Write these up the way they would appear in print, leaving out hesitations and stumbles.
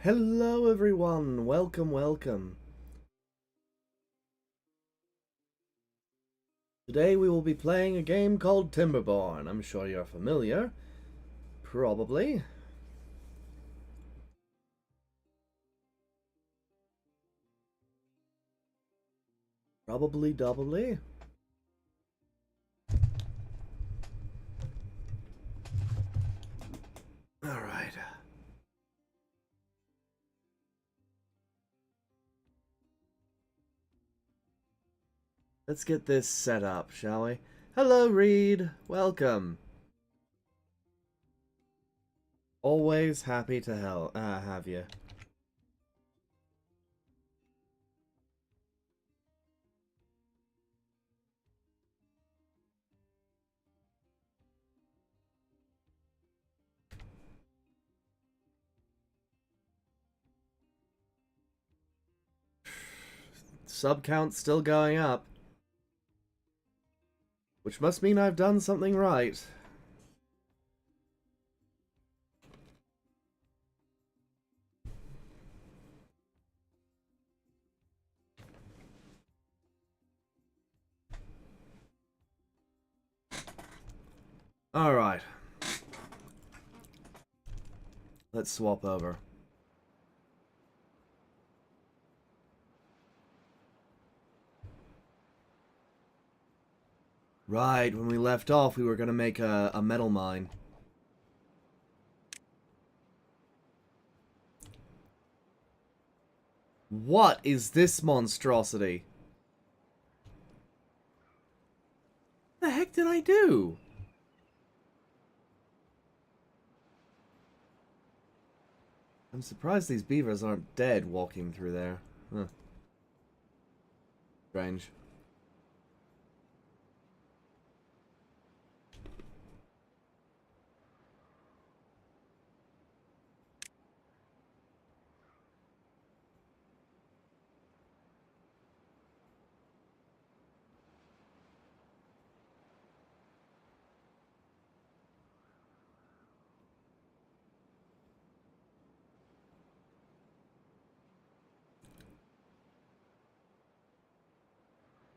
Hello everyone, welcome. Today we will be playing a game called Timberborn. I'm sure you're familiar. Probably. Probably doubly. Alright. Let's get this set up, shall we? Hello Reed, welcome. Always happy to have you. Sub count's still going up. Which must mean I've done something right. Alright. Let's swap over. Right, when we left off, we were going to make a metal mine. What is this monstrosity? What the heck did I do? I'm surprised these beavers aren't dead walking through there. Huh. Strange.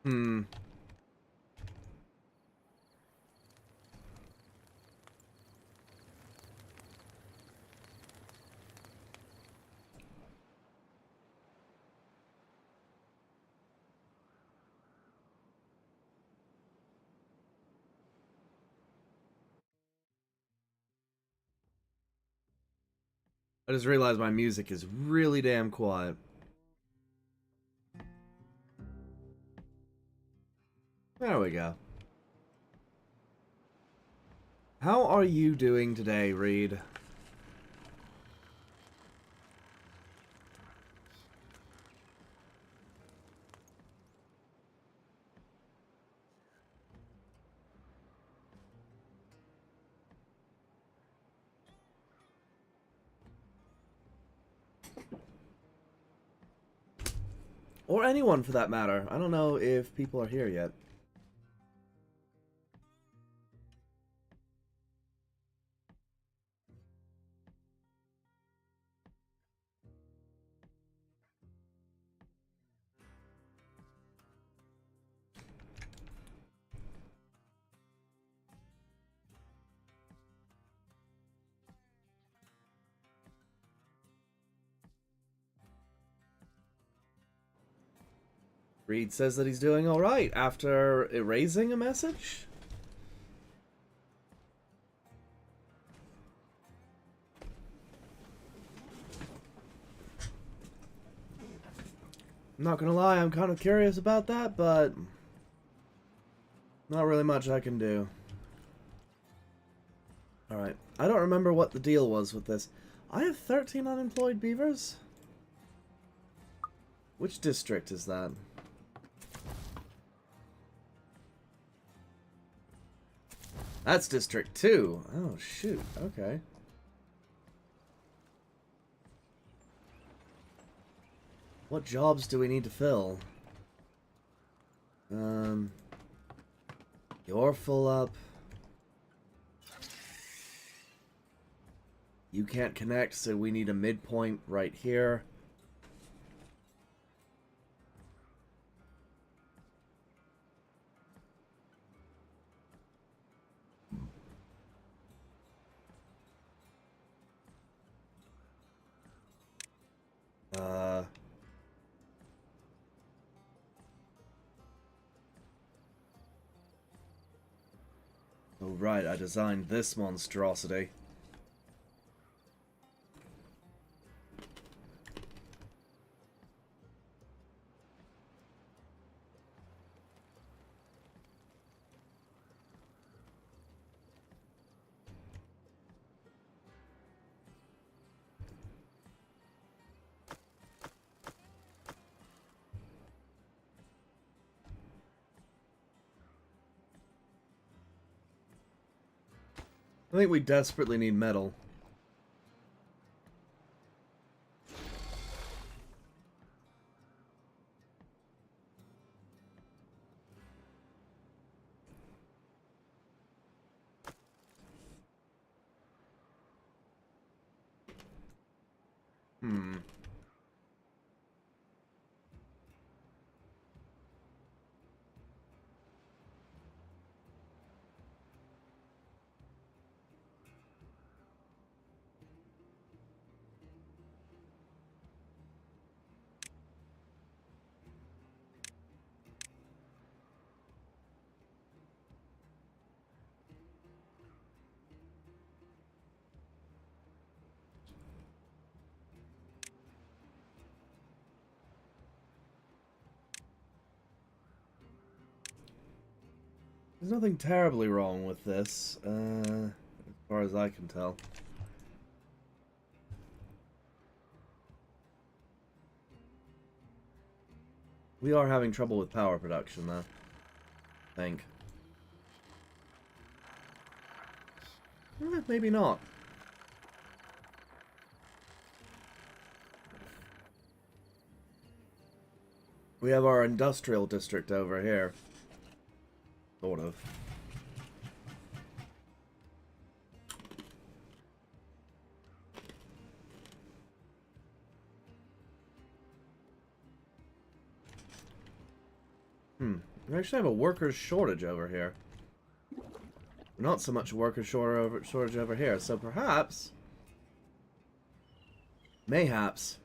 Hmm. I just realized my music is really damn quiet. There we go. How are you doing today, Reed? Or anyone, for that matter. I don't know if people are here yet. Reed says that he's doing alright after erasing a message? I'm not gonna lie, I'm kind of curious about that, but not really much I can do. Alright, I don't remember what the deal was with this. I have 13 unemployed beavers? Which district is that? That's District 2. Oh, shoot. Okay. What jobs do we need to fill? You're full up. You can't connect, so we need a midpoint right here. Oh right, I designed this monstrosity. I think we desperately need metal. Hmm. There's nothing terribly wrong with this, as far as I can tell. We are having trouble with power production, though. I think. Maybe not. We have our industrial district over here. Sort of. We actually have a workers' shortage over here. Not so much a workers' shortage over here, so perhaps... Mayhaps...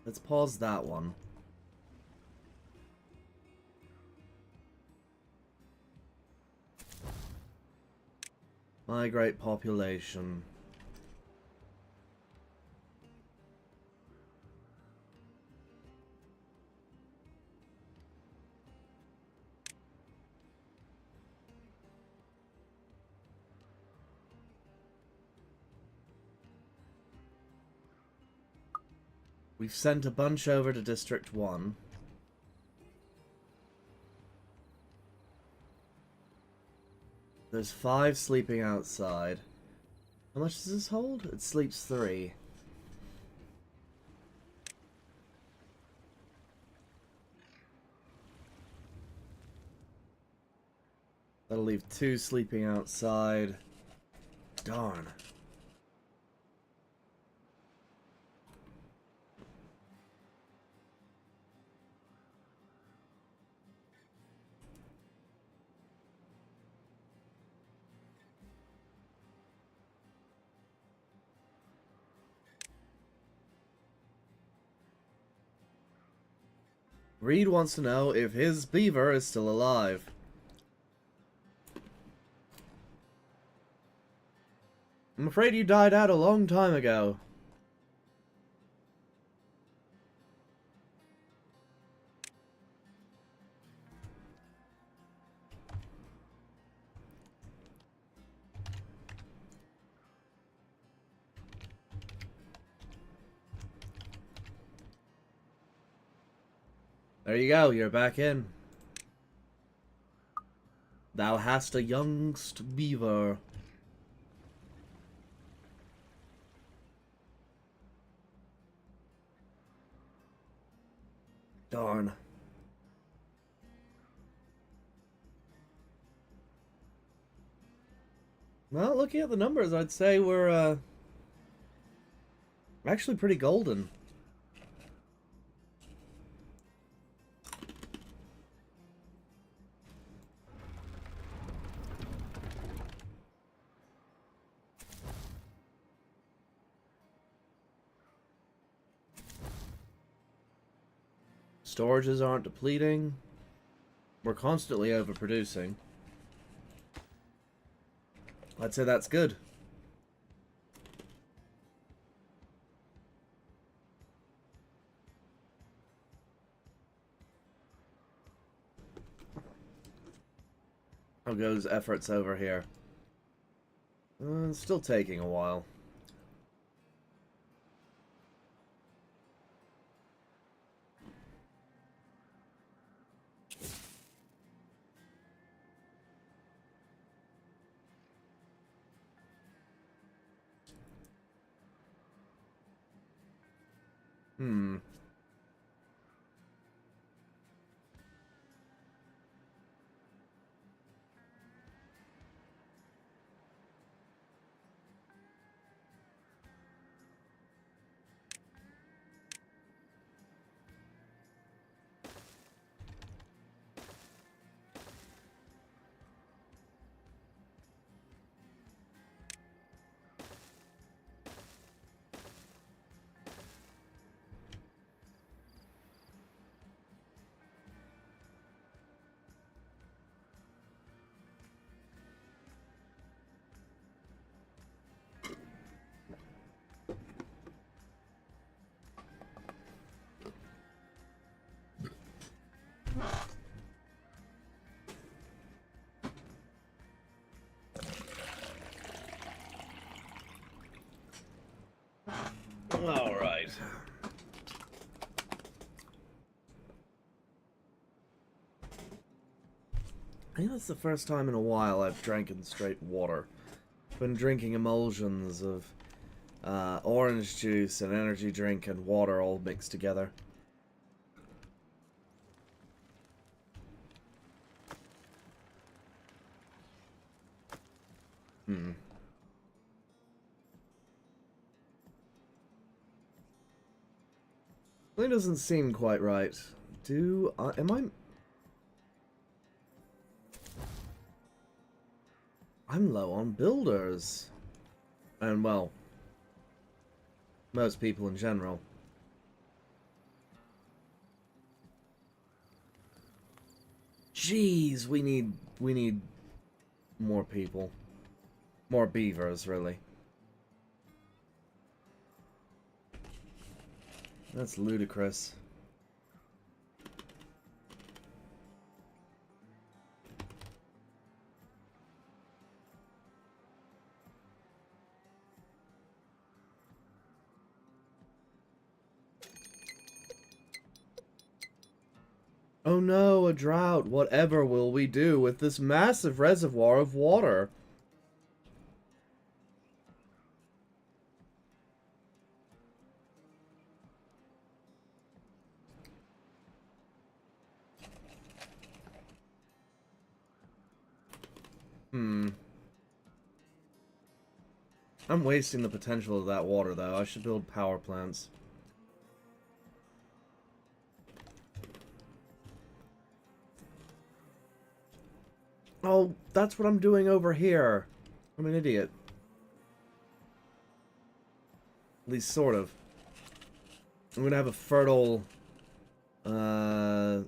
Let's pause that one. Migrate population. We've sent a bunch over to District 1. There's 5 sleeping outside. How much does this hold? It sleeps 3. That'll leave 2 sleeping outside. Darn. Reed wants to know if his beaver is still alive. I'm afraid you died out a long time ago. There you go, you're back in. Thou hast a youngst beaver. Darn. Well, looking at the numbers, I'd say we're actually pretty golden. Storages aren't depleting. We're constantly overproducing. I'd say that's good. How goes efforts over here? It's still taking a while. Hmm. All right. I think that's the first time in a while I've drank in straight water. Been drinking emulsions of orange juice and energy drink and water all mixed together. Hmm. It doesn't seem quite right. Am I... I'm low on builders. And, well, most people in general. Jeez, we need more people. More beavers, really. That's ludicrous. Oh no, a drought. Whatever will we do with this massive reservoir of water? Hmm. I'm wasting the potential of that water, though. I should build power plants. Oh, that's what I'm doing over here. I'm an idiot. At least sort of. I'm gonna have a fertile... I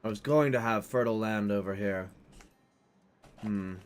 was going to have fertile land over here. Hmm.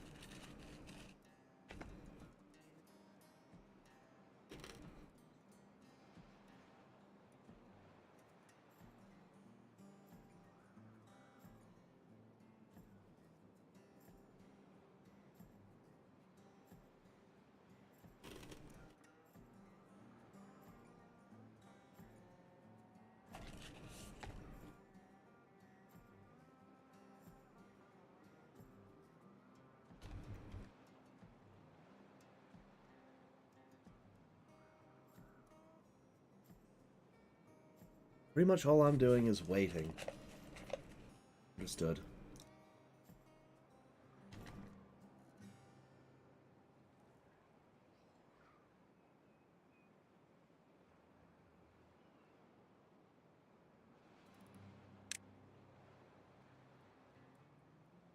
Pretty much all I'm doing is waiting. Understood.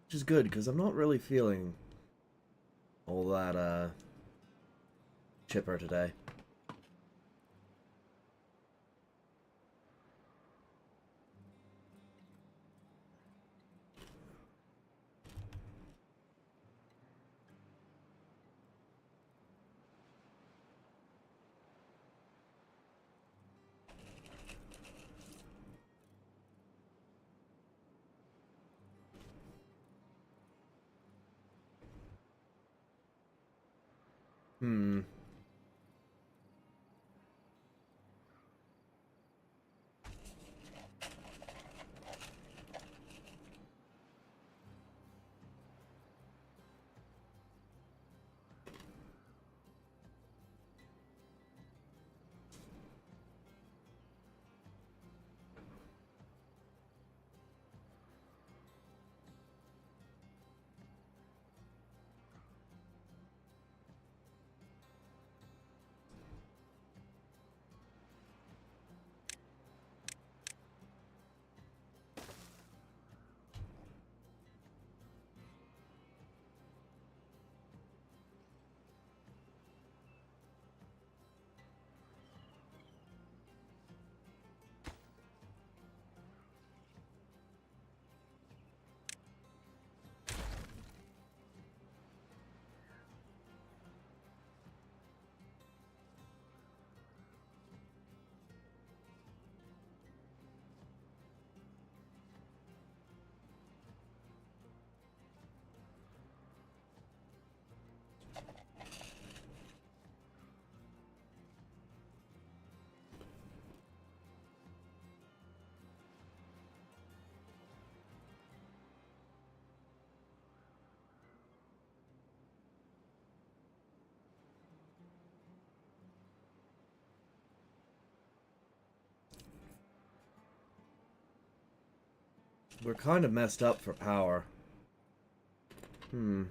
Which is good, because I'm not really feeling all that, chipper today. Hmm. We're kind of messed up for power. Hmm.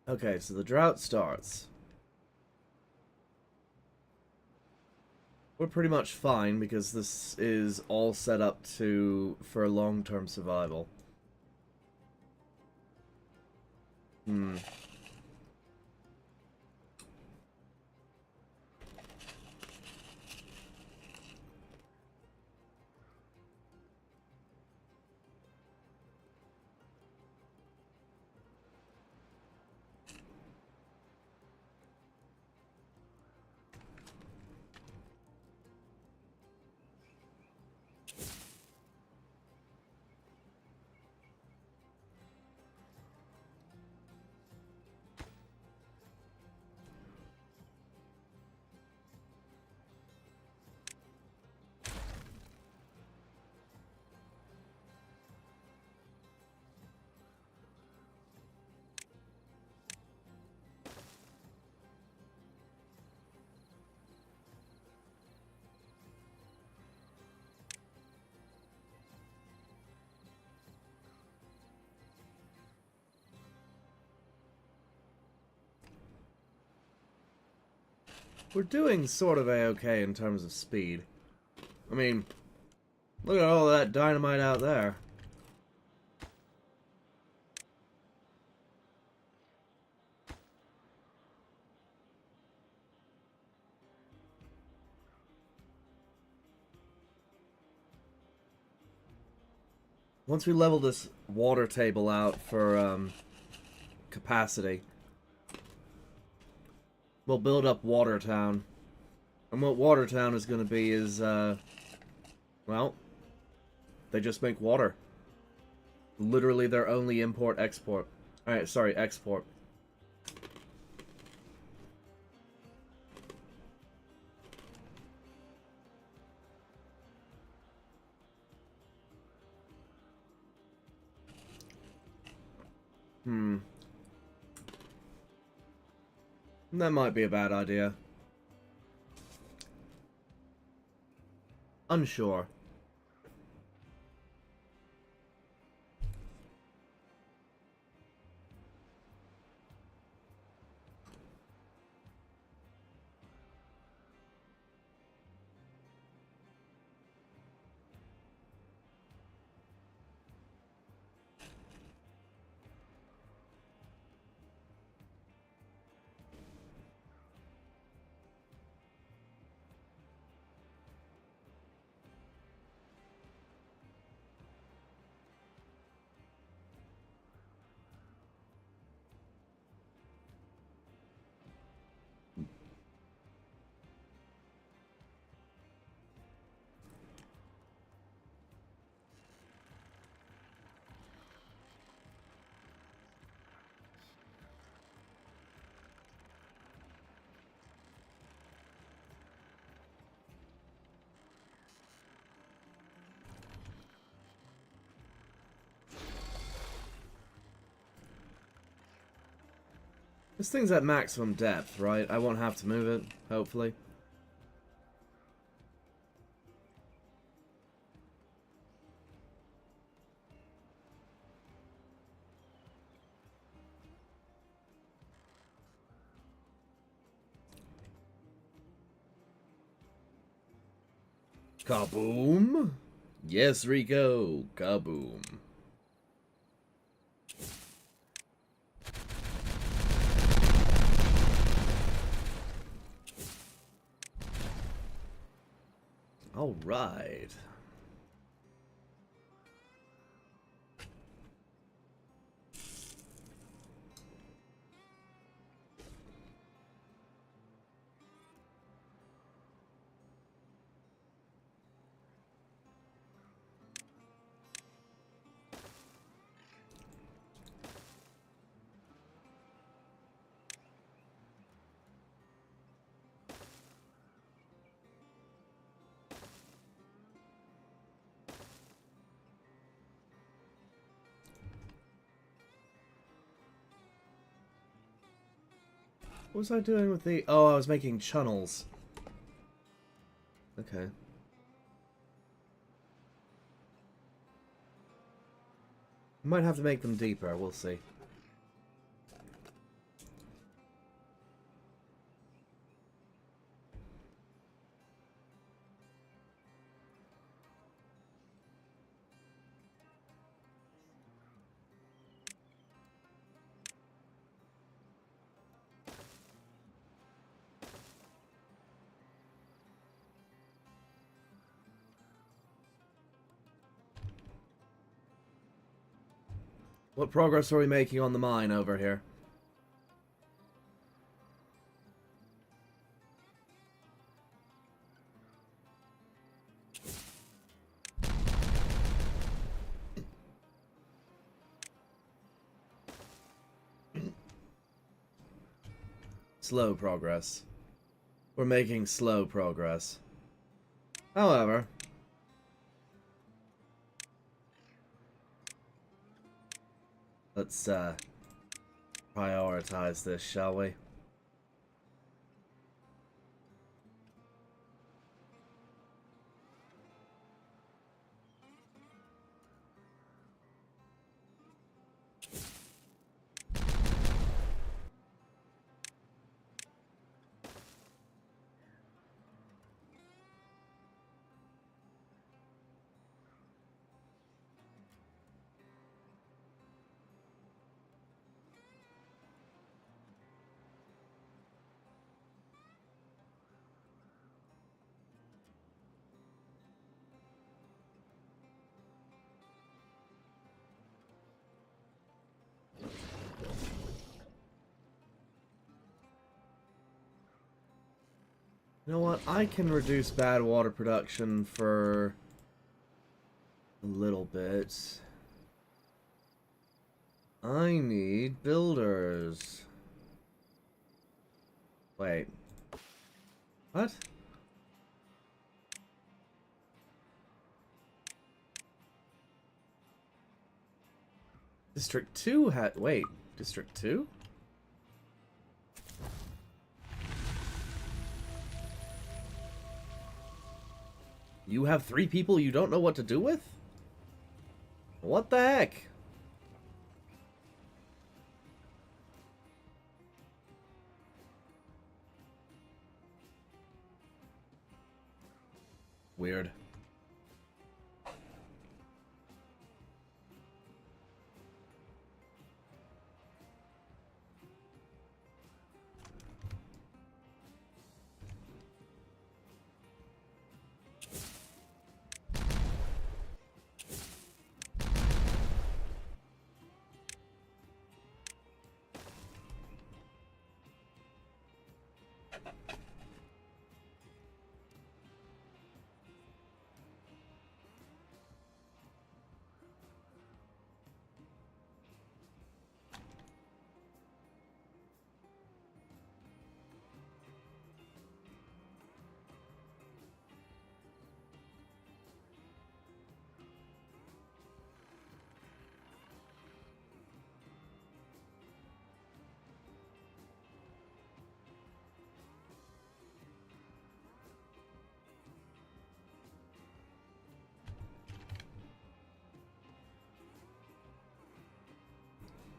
Okay, so the drought starts. We're pretty much fine because this is all set up for long-term survival. Hmm. We're doing sort of a-okay in terms of speed. I mean, look at all that dynamite out there. Once we level this water table out for capacity, we'll build up Watertown. And what Watertown is going to be is, well, they just make water. Literally their only import-export. Alright, sorry, export. Hmm. That might be a bad idea. Unsure. This thing's at maximum depth, right? I won't have to move it, hopefully. Kaboom! Yes, Rico! Kaboom. Alright. What was I doing with the... Oh, I was making channels. Okay. Might have to make them deeper, we'll see. What progress are we making on the mine over here? Slow progress. We're making slow progress. However, let's prioritize this, shall we? You know what? I can reduce bad water production for a little bit. I need builders. Wait. What? District 2 had... Wait, District 2? You have 3 people you don't know what to do with? What the heck? Weird.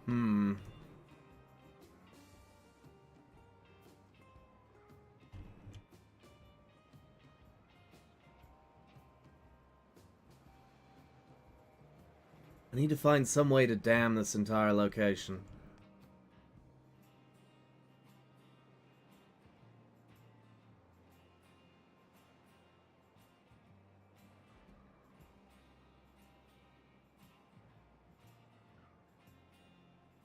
Hmm. I need to find some way to dam this entire location.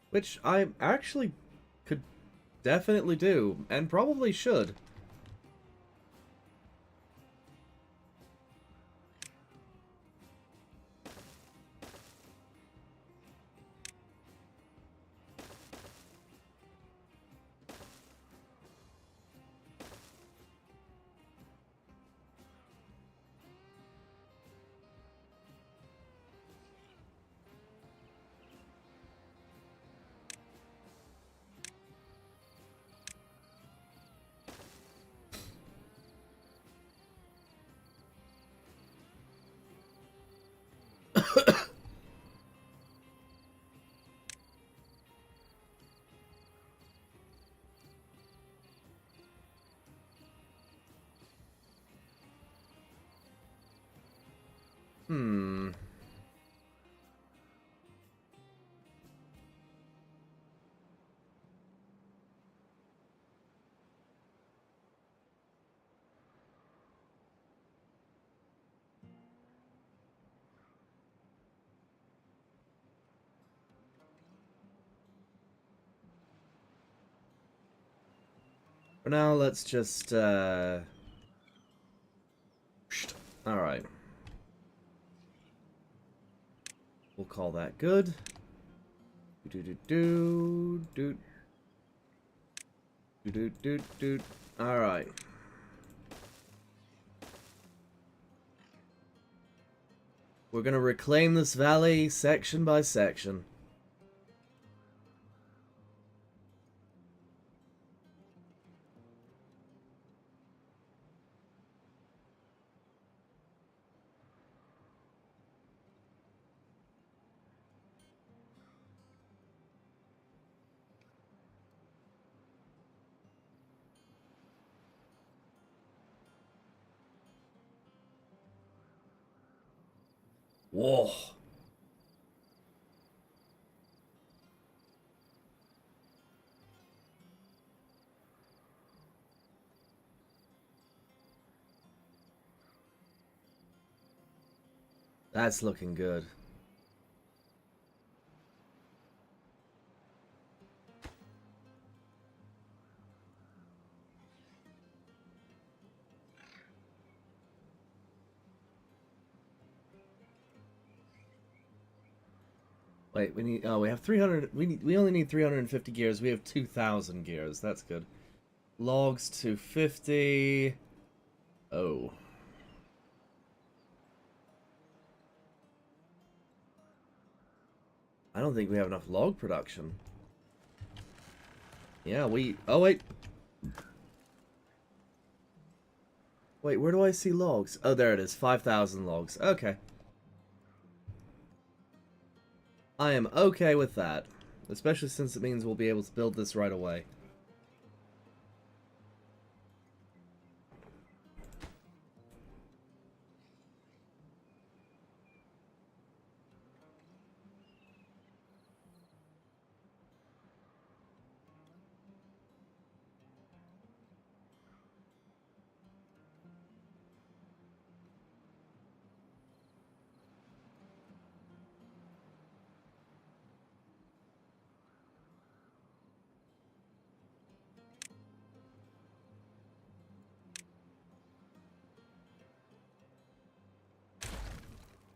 Which I actually could definitely do, and probably should. Hmm. For now, let's just, Alright. We'll call that good. Do-do-do-do. Do-do-do-do. Alright. We're gonna reclaim this valley section by section. Whoa. That's looking good. Wait, we need... Oh, we have 300... We only need 350 gears. We have 2,000 gears. That's good. Logs 250... Oh. I don't think we have enough log production. Yeah, we... Oh, wait. Wait, where do I see logs? Oh, there it is. 5,000 logs. Okay. I am okay with that. Especially since it means we'll be able to build this right away.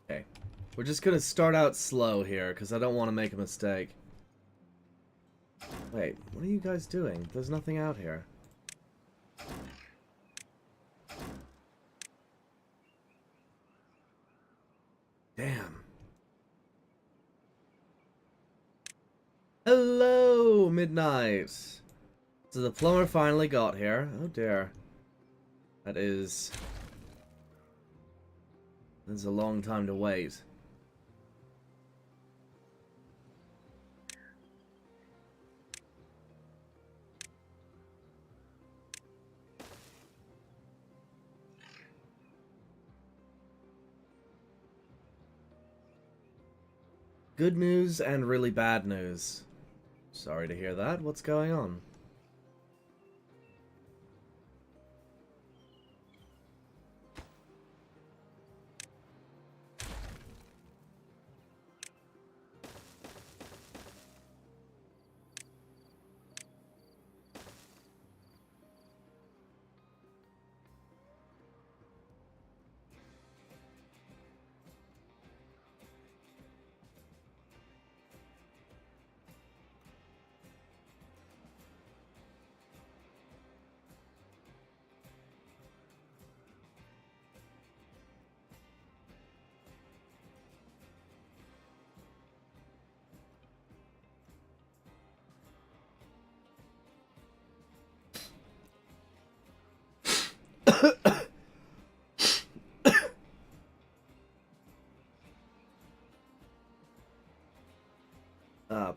Okay. We're just gonna start out slow here, because I don't want to make a mistake. Wait, what are you guys doing? There's nothing out here. Damn. Hello, midnight. So the plumber finally got here. Oh dear. That's a long time to wait. Good news and really bad news. Sorry to hear that. What's going on?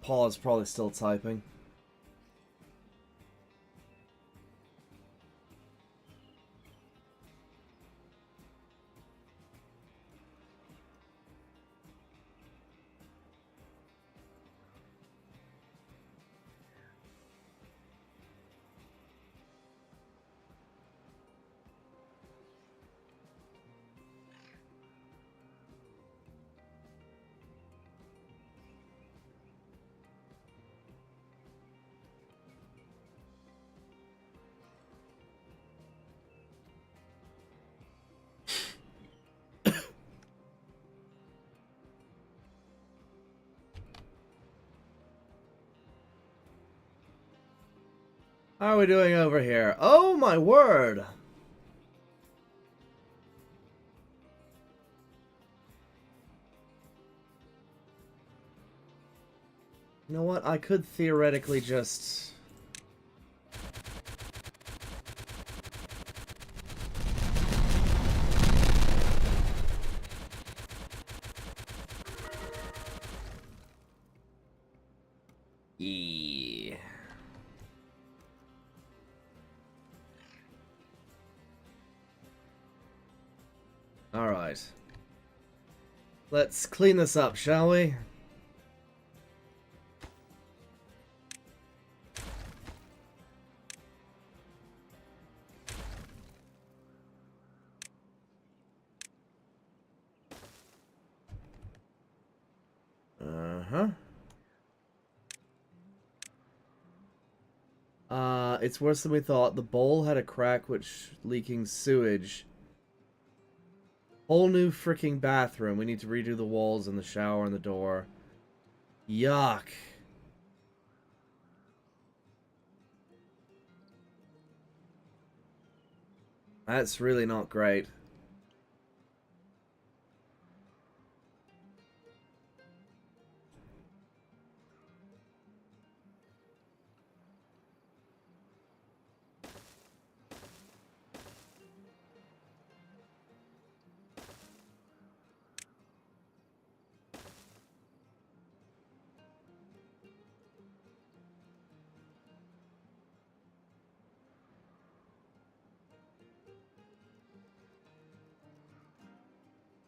Paul is probably still typing. How are we doing over here? Oh my word! You know what? I could theoretically just... Yeah. Alright. Let's clean this up, shall we? It's worse than we thought. The bowl had a crack which leaking sewage. Whole new freaking bathroom. We need to redo the walls and the shower and the door. Yuck. That's really not great.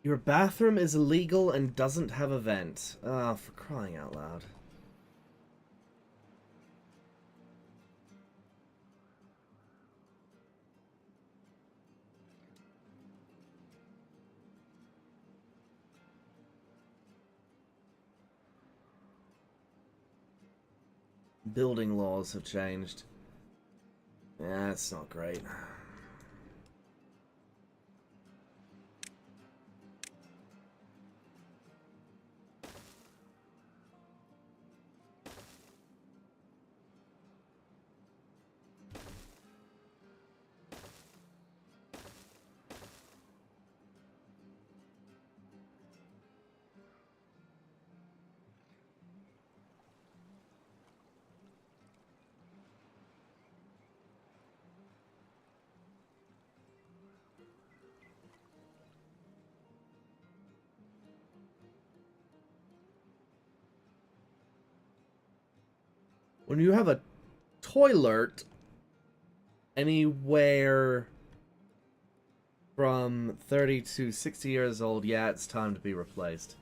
Your bathroom is illegal and doesn't have a vent. Ah, for crying out loud. Building laws have changed. Yeah, that's not great. When you have a toilet anywhere from 30 to 60 years old, yeah, it's time to be replaced.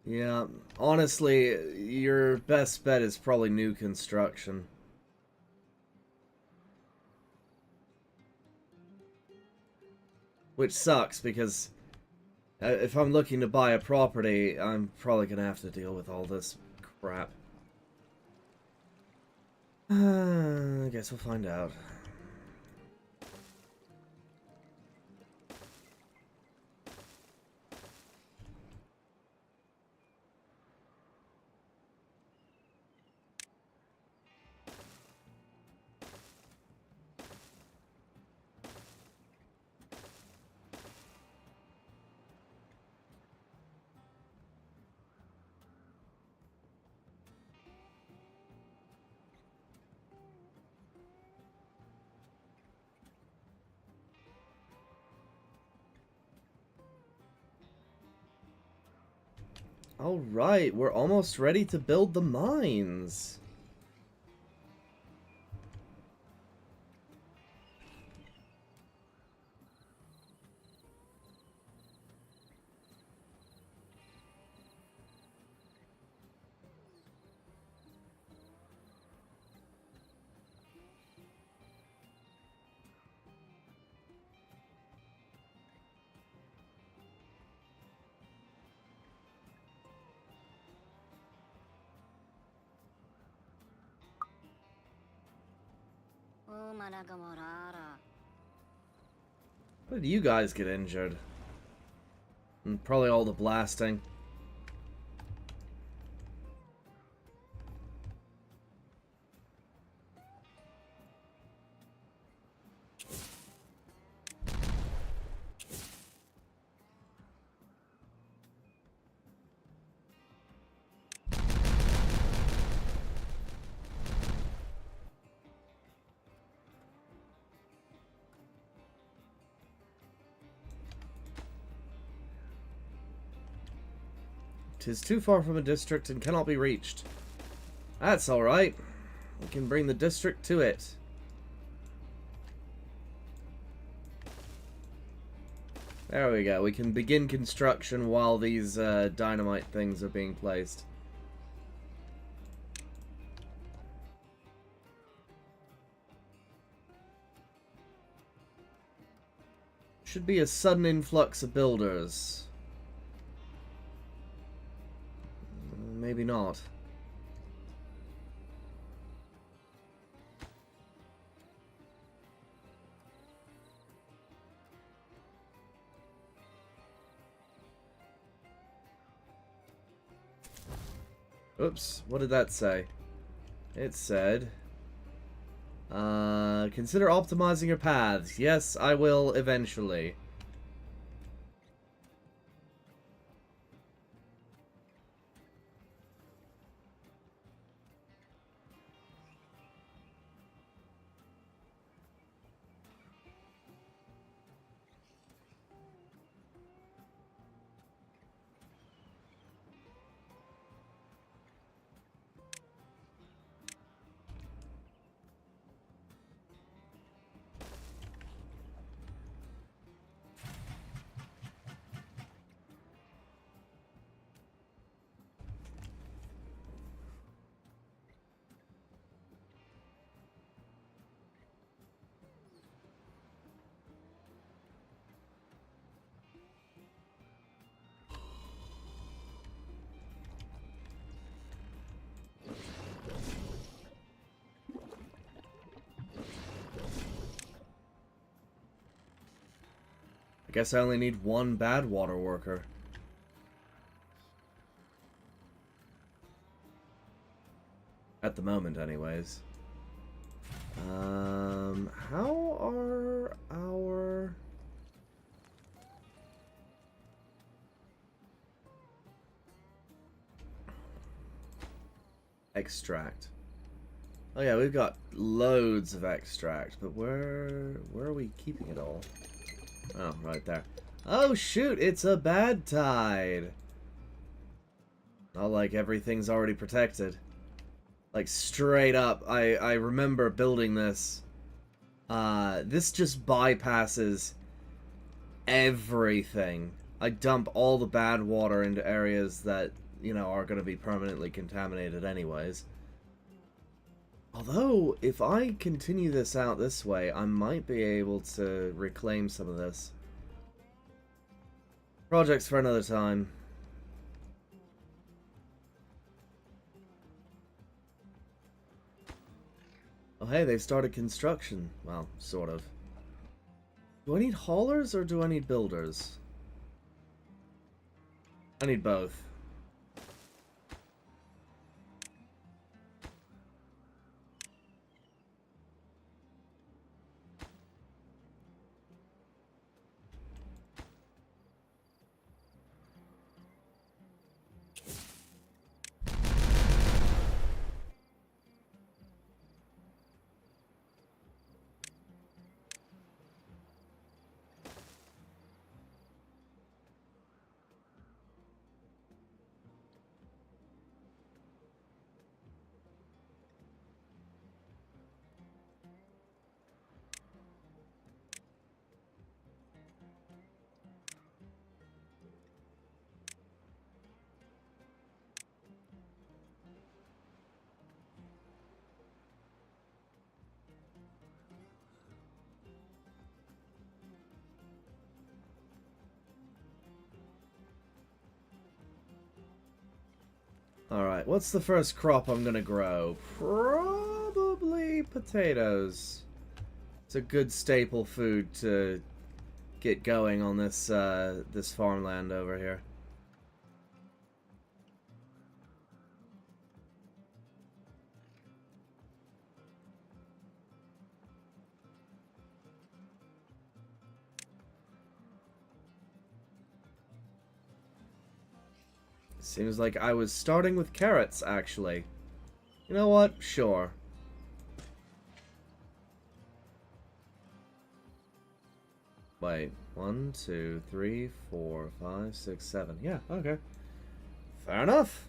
Yeah, honestly, your best bet is probably new construction. Which sucks, because if I'm looking to buy a property, I'm probably going to have to deal with all this crap. I guess we'll find out. Alright, we're almost ready to build the mines. How did you guys get injured? And probably all the blasting. Tis too far from a district and cannot be reached. That's alright. We can bring the district to it. There we go. We can begin construction while these dynamite things are being placed. Should be a sudden influx of builders. Maybe not. Oops, what did that say? It said, consider optimizing your paths. Yes, I will eventually. I guess I only need one bad water worker. At the moment, anyways. How are our... Extract. Oh yeah, we've got loads of extract, but where are we keeping it all? Oh, right there. Oh shoot, it's a bad tide. Not like everything's already protected. Like straight up, I remember building this. This just bypasses everything. I dump all the bad water into areas that, you know, are going to be permanently contaminated anyways. Although, if I continue this out this way, I might be able to reclaim some of this. Projects for another time. Oh hey, they've started construction. Well, sort of. Do I need haulers or do I need builders? I need both. Alright, what's the first crop I'm gonna grow? Probably potatoes. It's a good staple food to get going on this this farmland over here. Seems like I was starting with carrots, actually. You know what? Sure. Wait. 1, 2, 3, 4, 5, 6, 7. Yeah, okay. Fair enough.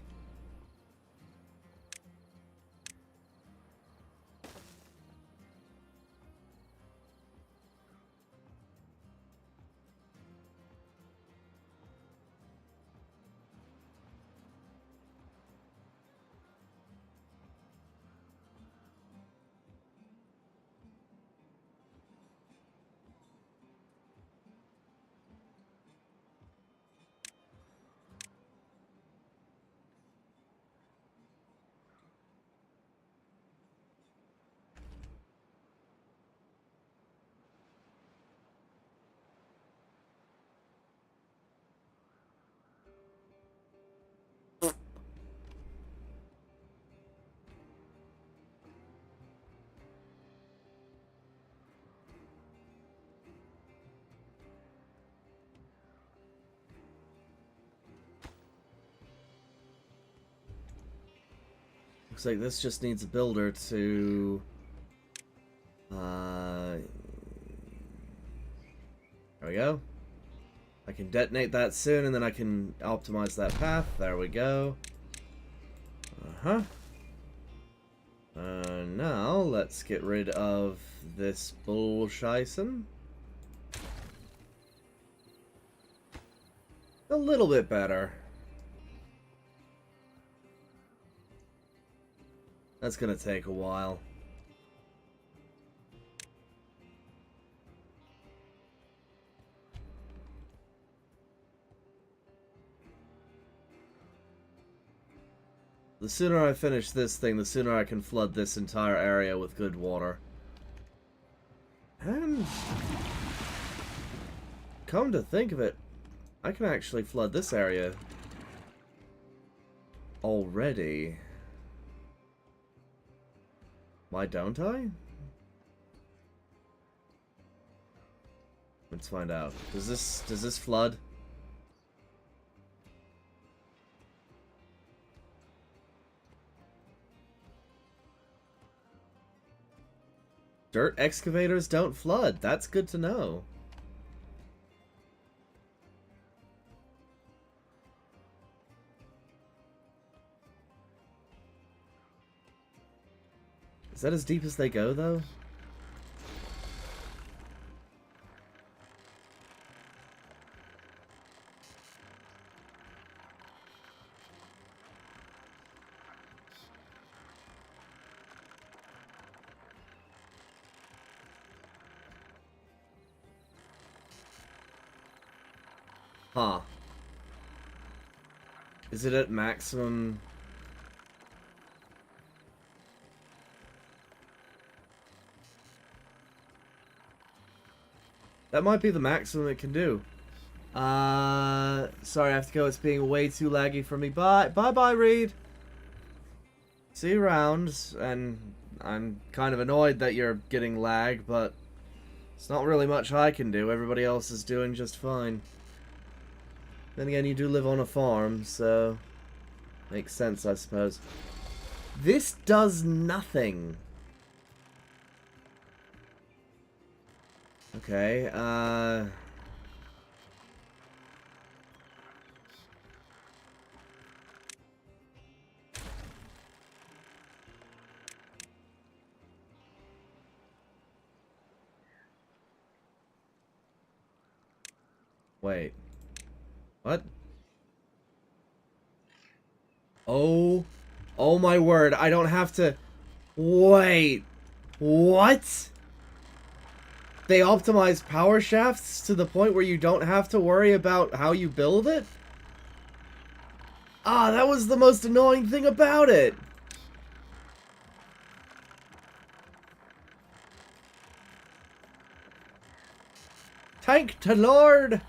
Looks like this just needs a builder to... there we go. I can detonate that soon, and then I can optimize that path. There we go. Uh-huh. Now, let's get rid of this bullshison. A little bit better. That's gonna take a while. The sooner I finish this thing, the sooner I can flood this entire area with good water. And... come to think of it, I can actually flood this area already. Why don't I? Let's find out. Does this flood? Dirt excavators don't flood. That's good to know. Is that as deep as they go, though? Huh. Is it at maximum? That might be the maximum it can do. Sorry, I have to go. It's being way too laggy for me. Bye. Bye-bye, Reed. See you around. And I'm kind of annoyed that you're getting lag, but it's not really much I can do. Everybody else is doing just fine. Then again, you do live on a farm, so makes sense, I suppose. This does nothing. Okay, wait. What? Oh my word, I don't have to... Wait. What? They optimize power shafts to the point where you don't have to worry about how you build it? Ah, that was the most annoying thing about it. Thank the Lord.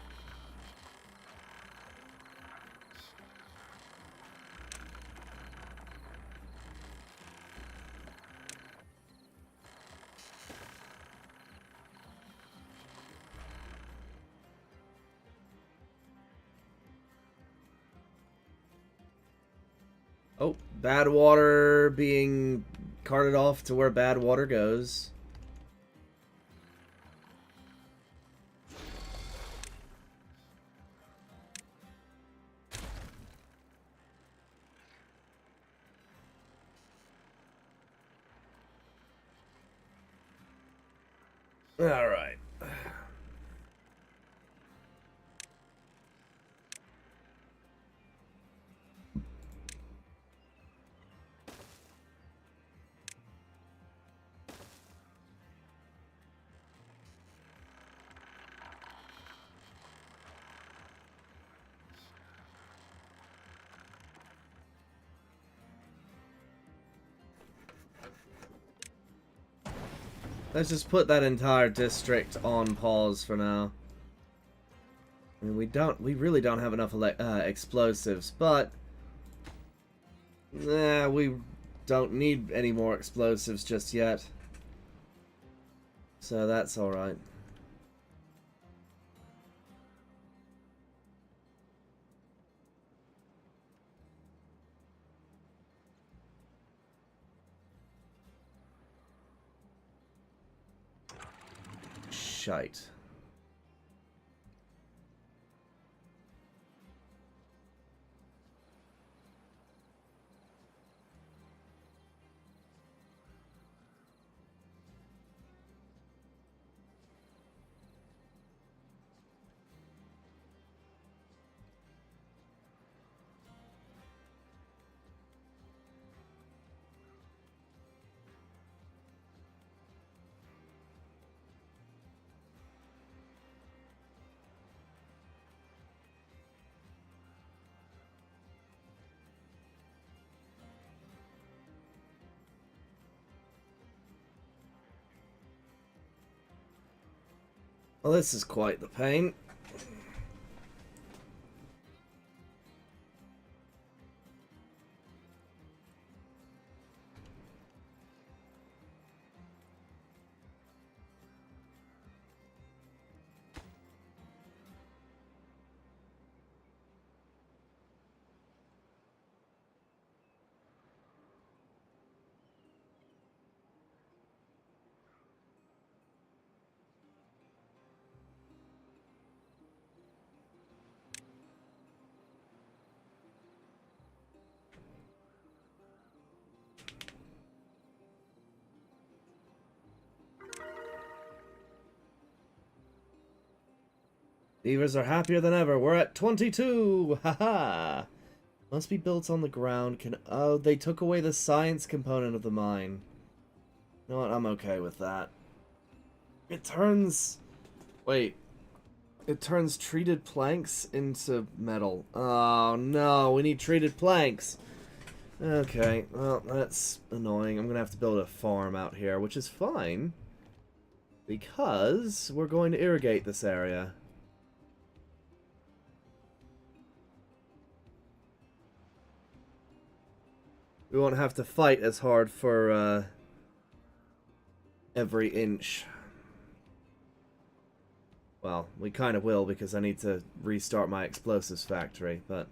Oh, bad water being carted off to where bad water goes. All right. Let's just put that entire district on pause for now. I mean, we really don't have enough explosives, but we don't need any more explosives just yet. So that's all right. Shite. Well, this is quite the pain. Beavers are happier than ever. We're at 22! Haha! Must be built on the ground. Oh, they took away the science component of the mine. You know what? I'm okay with that. It turns... Wait. It turns treated planks into metal. Oh, no. We need treated planks. Okay. Well, that's annoying. I'm going to have to build a farm out here, which is fine. Because we're going to irrigate this area. We won't have to fight as hard for every inch. Well, we kind of will because I need to restart my explosives factory, but...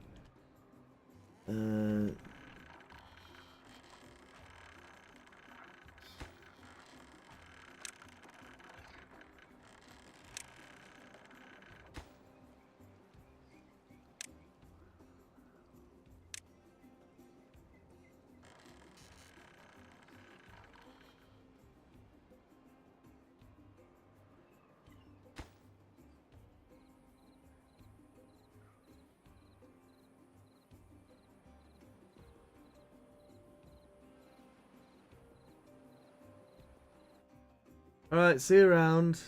Alright, see you around.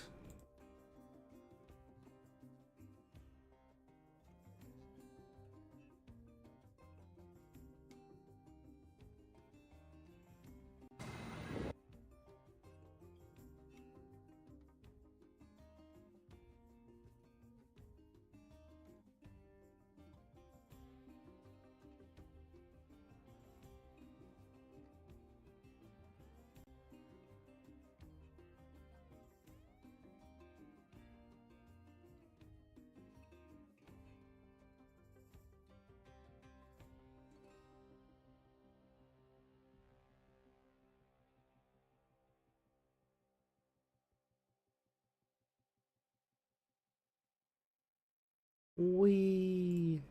Wee.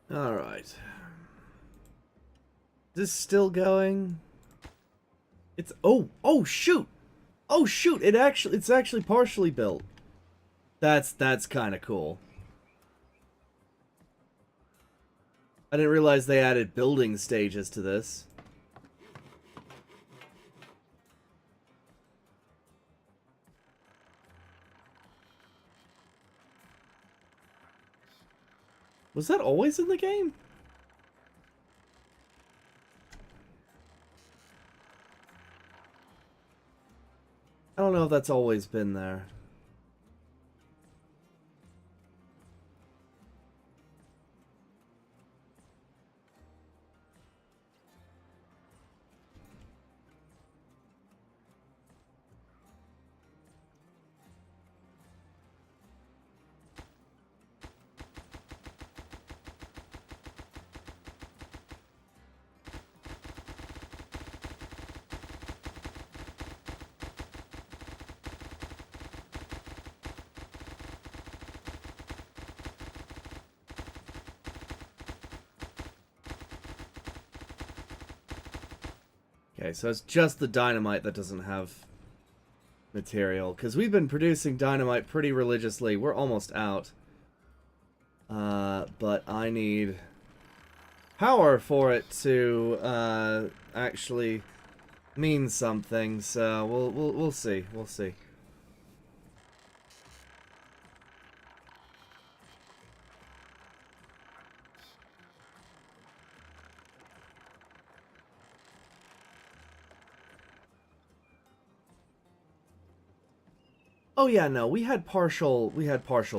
Alright. This still going? It's oh shoot! Oh shoot! It's actually partially built. That's kind of cool. I didn't realize they added building stages to this. Was that always in the game? I don't know if that's always been there. Okay, so it's just the dynamite that doesn't have material. Because we've been producing dynamite pretty religiously. We're almost out. But I need power for it to actually mean something. So we'll see. We'll see. Oh yeah, no, we had partial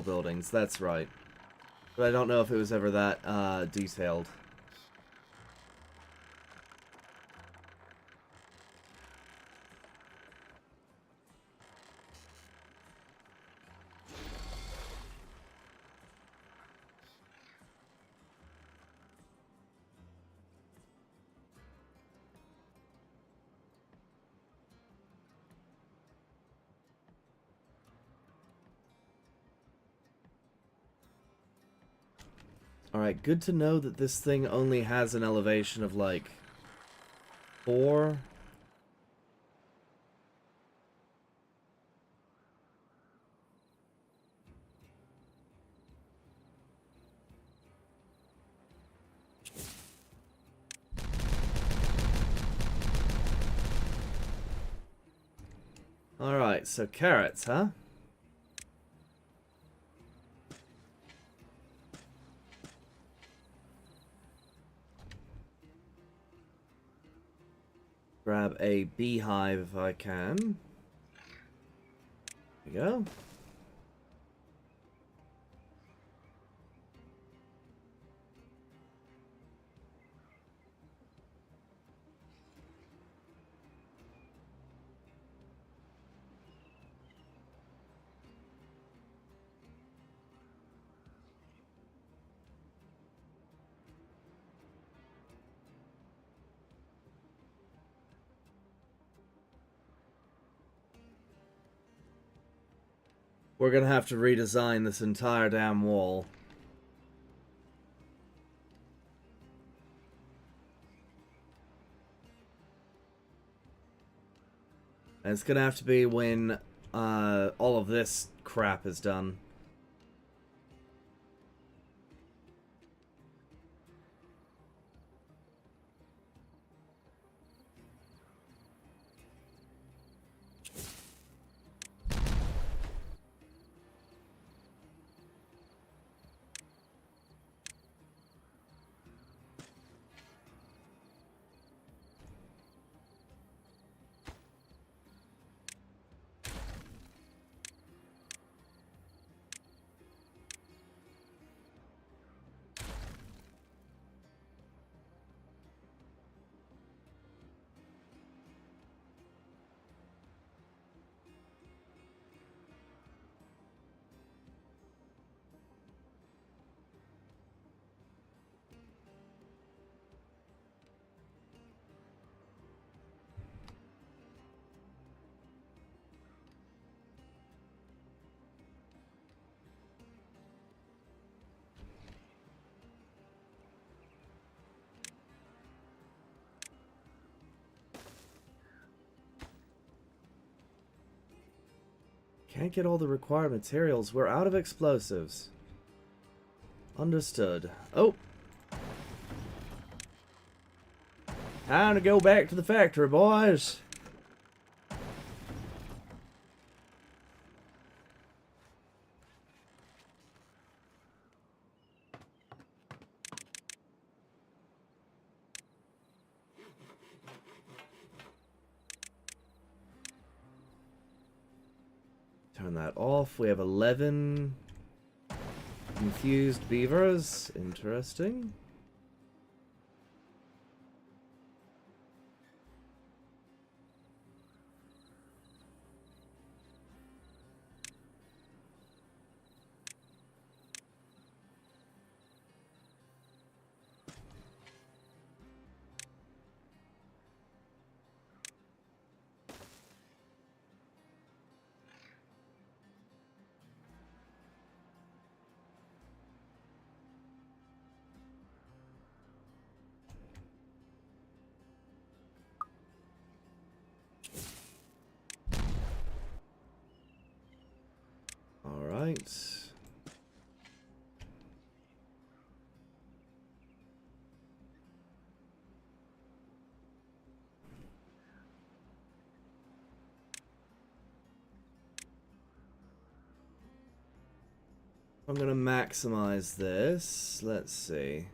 buildings, that's right. But I don't know if it was ever that detailed. Alright, good to know that this thing only has an elevation of like 4. Alright, so carrots, huh? Grab a beehive if I can. There we go. We're gonna have to redesign this entire damn wall. And it's gonna have to be when all of this crap is done. Can't get all the required materials. We're out of explosives. Understood. Oh! Time to go back to the factory, boys. Turn that off. We have 11 confused beavers. Interesting. Alright. I'm gonna maximize this. Let's see.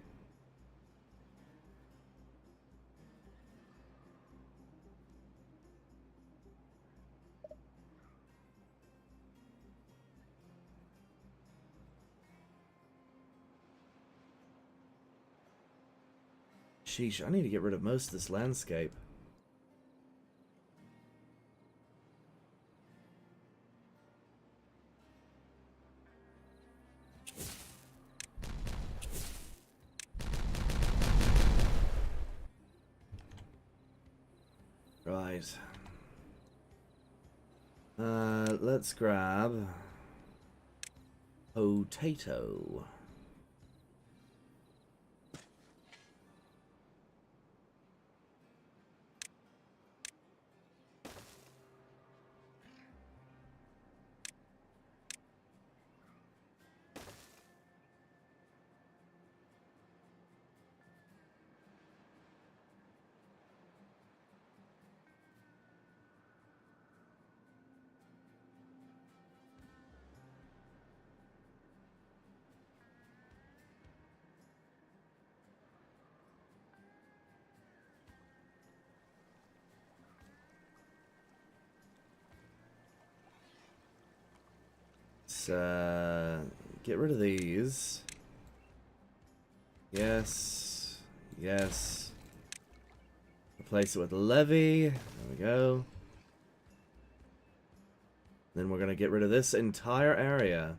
Sheesh, I need to get rid of most of this landscape. Right. Let's grab potato. Let's get rid of these. Yes. Yes. Replace it with a levee. There we go. Then we're gonna get rid of this entire area.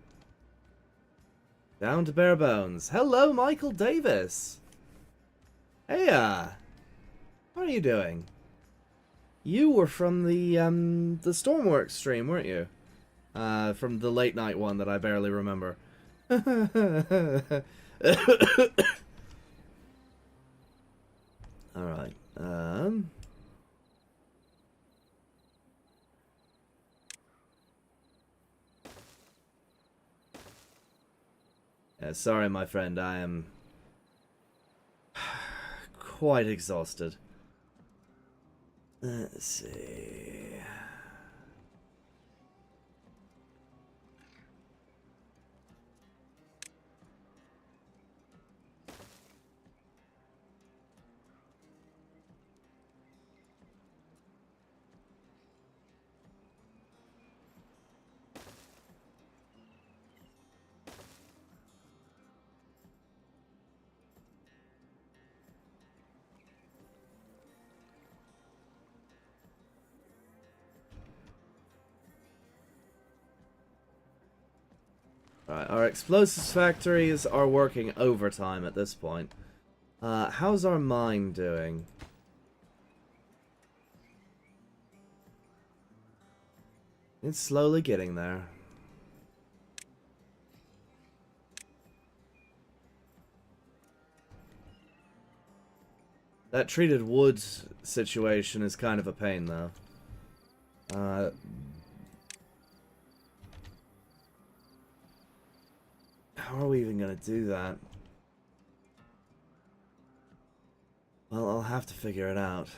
Down to bare bones. Hello, Michael Davis. Hey, how are you doing? You were from the Stormworks stream, weren't you? From the late night one that I barely remember. Alright, yeah, sorry, my friend, I am quite exhausted. Let's see. Alright, our explosives factories are working overtime at this point. How's our mine doing? It's slowly getting there. That treated wood situation is kind of a pain, though. How are we even gonna do that? Well, I'll have to figure it out.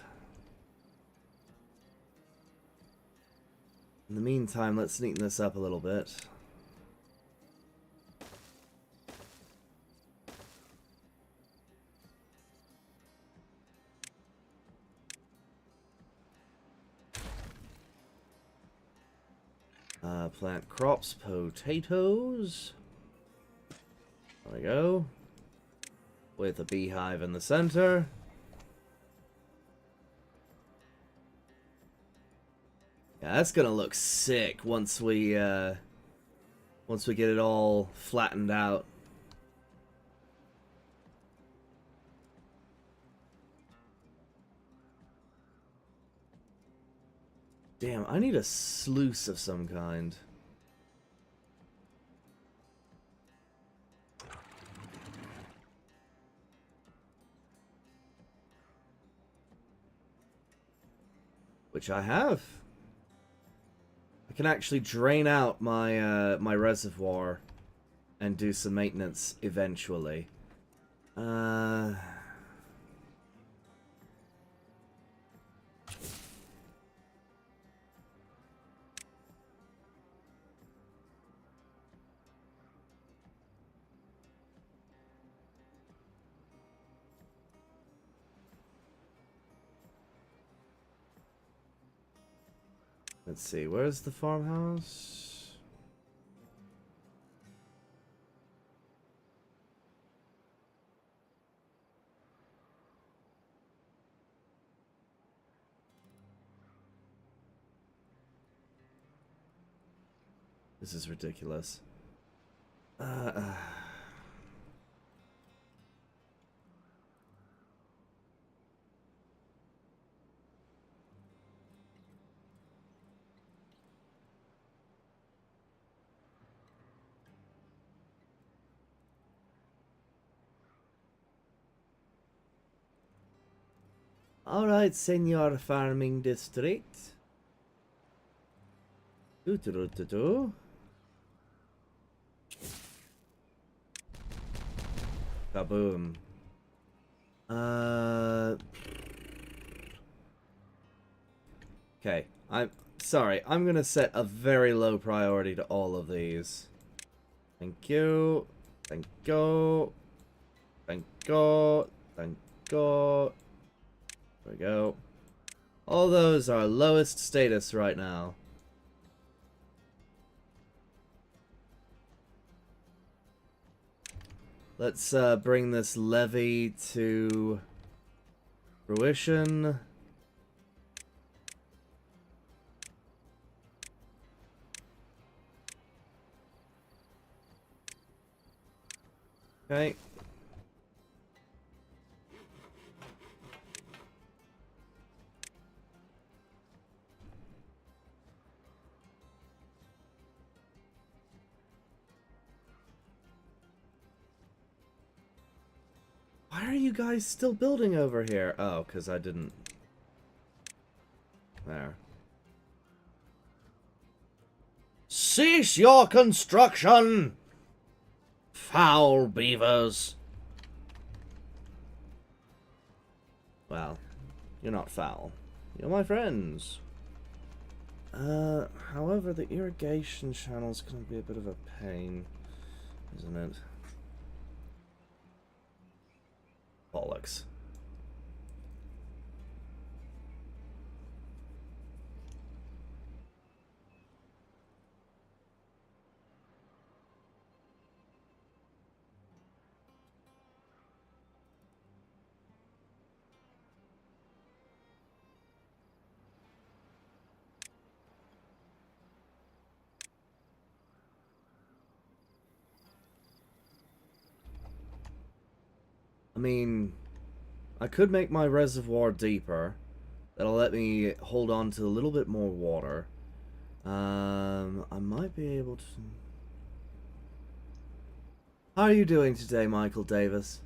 In the meantime, let's neaten this up a little bit. Plant crops, potatoes. There we go. With a beehive in the center. Yeah, that's gonna look sick once we get it all flattened out. Damn, I need a sluice of some kind. Which I have. I can actually drain out my my reservoir and do some maintenance eventually. Let's see, where's the farmhouse? This is ridiculous. Alright, Senor Farming District. Do. Kaboom. Okay, I'm sorry. I'm gonna set a very low priority to all of these. Thank you. Thank you. Thank you. Thank you. There we go. All those are lowest status right now. Let's bring this levy to fruition. Okay. Why are you guys still building over here? Oh, because I didn't... There. Cease your construction! Foul beavers! Well, you're not foul. You're my friends. However, the irrigation channel's gonna be a bit of a pain, isn't it? Bollocks. I mean, I could make my reservoir deeper. That'll let me hold on to a little bit more water. I might be able to... How are you doing today, Michael Davis?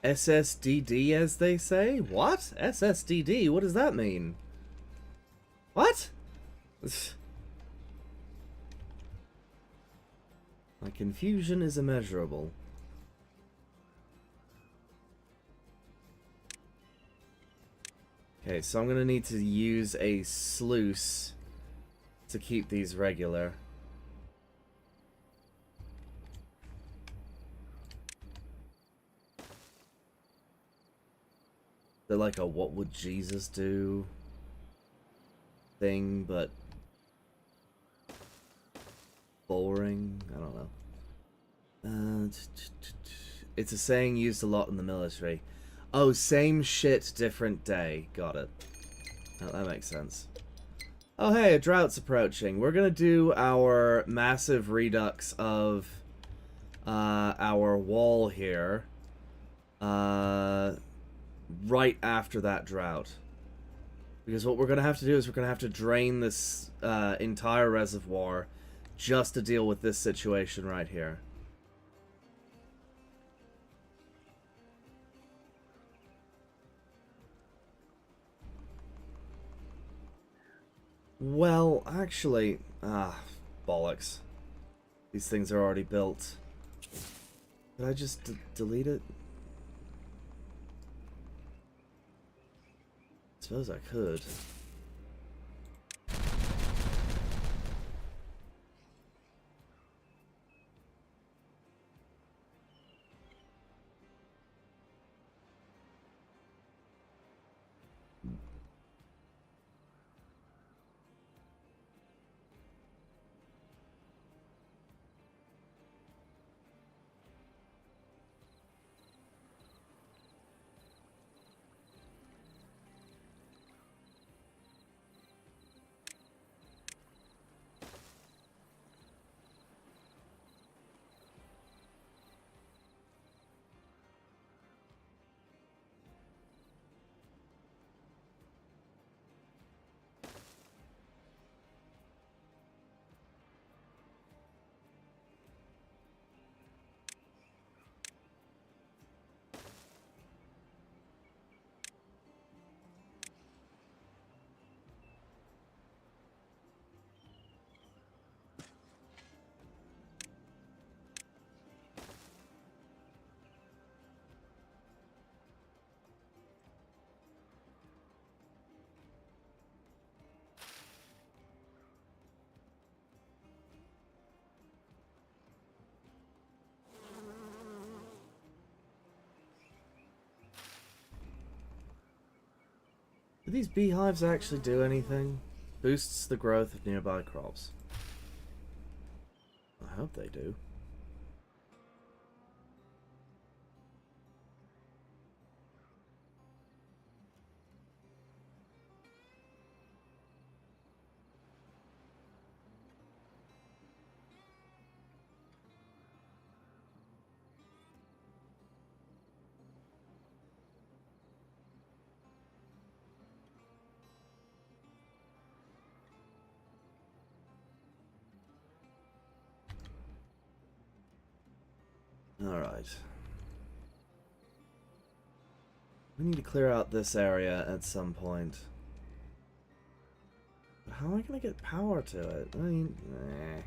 SSDD, as they say? What? SSDD? What does that mean? What? My confusion is immeasurable. Okay, so I'm gonna need to use a sluice to keep these regular. They're like a what would Jesus do thing, but boring. I don't know. It's a saying used a lot in the military. Oh, same shit, different day. Got it. Oh, that makes sense. Oh, hey, a drought's approaching. We're gonna do our massive redux of our wall here right after that drought. Because what we're gonna have to do is we're gonna have to drain this entire reservoir just to deal with this situation right here. Well, actually... bollocks. These things are already built. Did I just delete it? Suppose I could. Do these beehives actually do anything? Boosts the growth of nearby crops. I hope they do. Alright. We need to clear out this area at some point. But how am I going to get power to it? I mean, eh.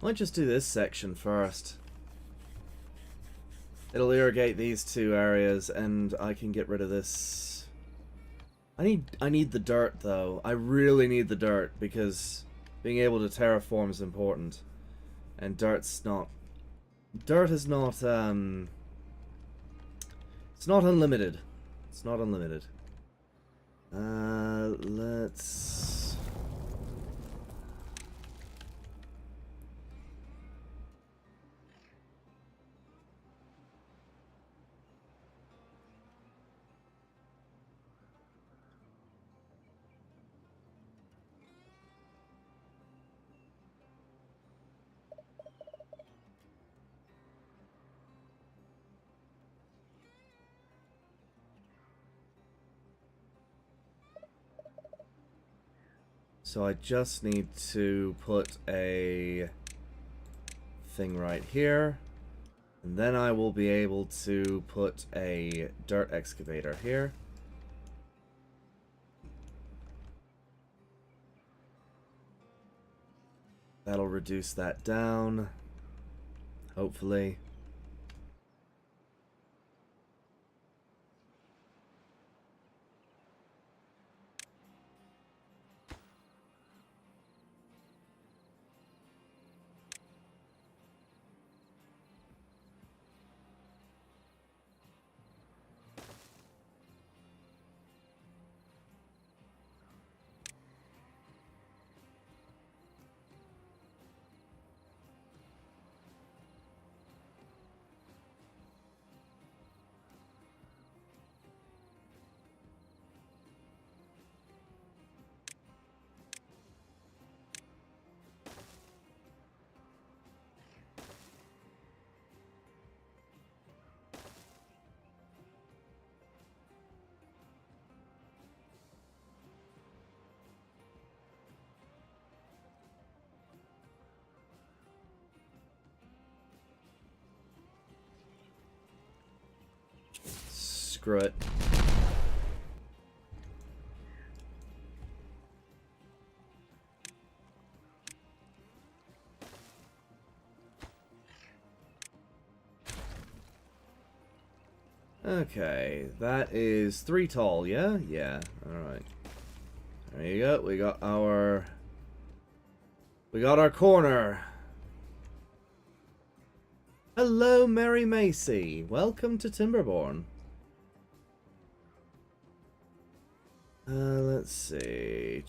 Might just do this section first. It'll irrigate these two areas, and I can get rid of this. I need the dirt, though. I really need the dirt, because being able to terraform is important. And dirt's not... Dirt is not, it's not unlimited. It's not unlimited. Let's... So I just need to put a thing right here. And then I will be able to put a dirt excavator here. That'll reduce that down. Hopefully. screw it. Okay, that is 3 tall, yeah? Yeah, alright. There you go, we got our corner. Hello, Mary Macy. Welcome to Timberborn. Let's see.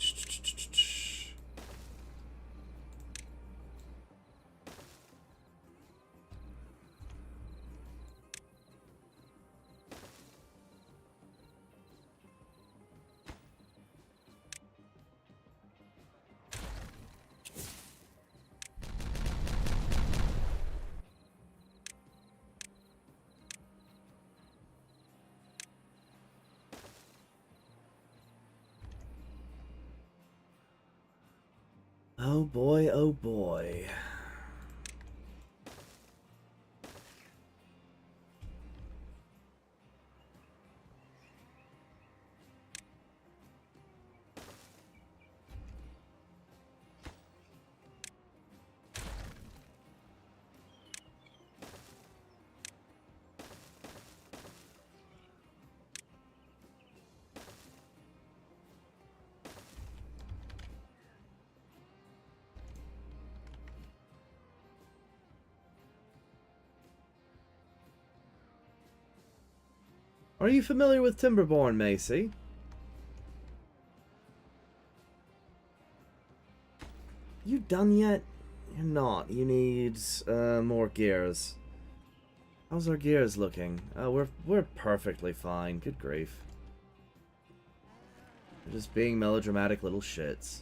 Oh boy, oh boy. Are you familiar with Timberborn, Macy? You done yet? You're not. You need more gears. How's our gears looking? Oh, we're perfectly fine. Good grief. We're just being melodramatic little shits.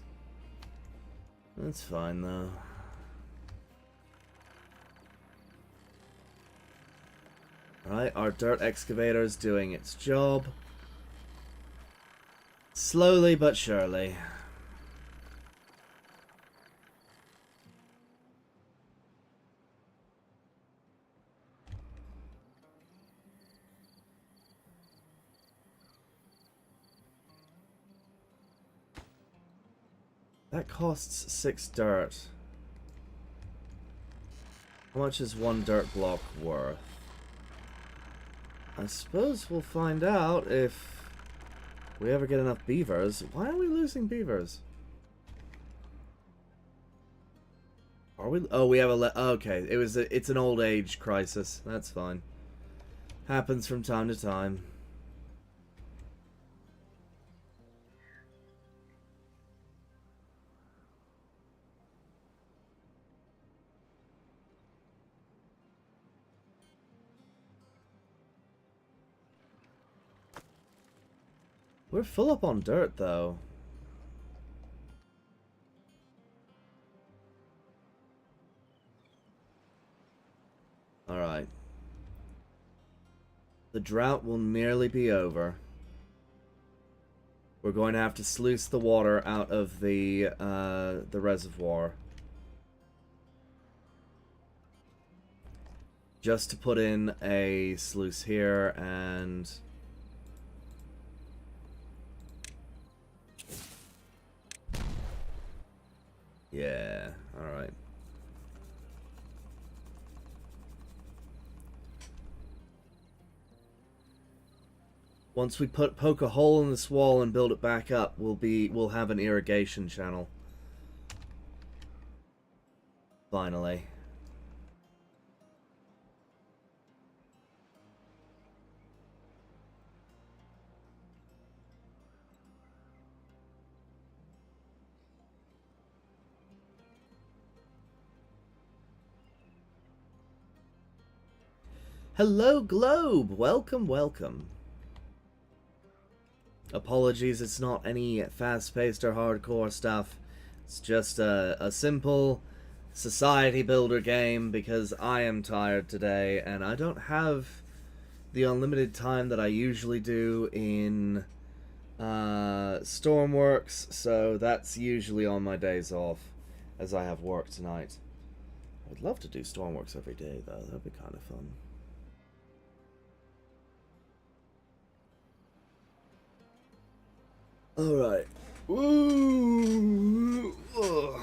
That's fine though. Right, our dirt excavator is doing its job. Slowly but surely. That costs 6 dirt. How much is 1 dirt block worth? I suppose we'll find out if we ever get enough beavers. Why are we losing beavers? Are we? Oh, we have a. Okay, it's an old age crisis. That's fine. Happens from time to time. We're full up on dirt, though. Alright. The drought will nearly be over. We're going to have to sluice the water out of the reservoir. Just to put in a sluice here and... Yeah, alright. Once we poke a hole in this wall and build it back up, we'll have an irrigation channel. Finally. Hello, Globe! Welcome, welcome. Apologies, it's not any fast-paced or hardcore stuff. It's just a simple society builder game because I am tired today and I don't have the unlimited time that I usually do in Stormworks, so that's usually on my days off as I have work tonight. I would love to do Stormworks every day though, that'd be kind of fun. Alright. Ooh. Ugh.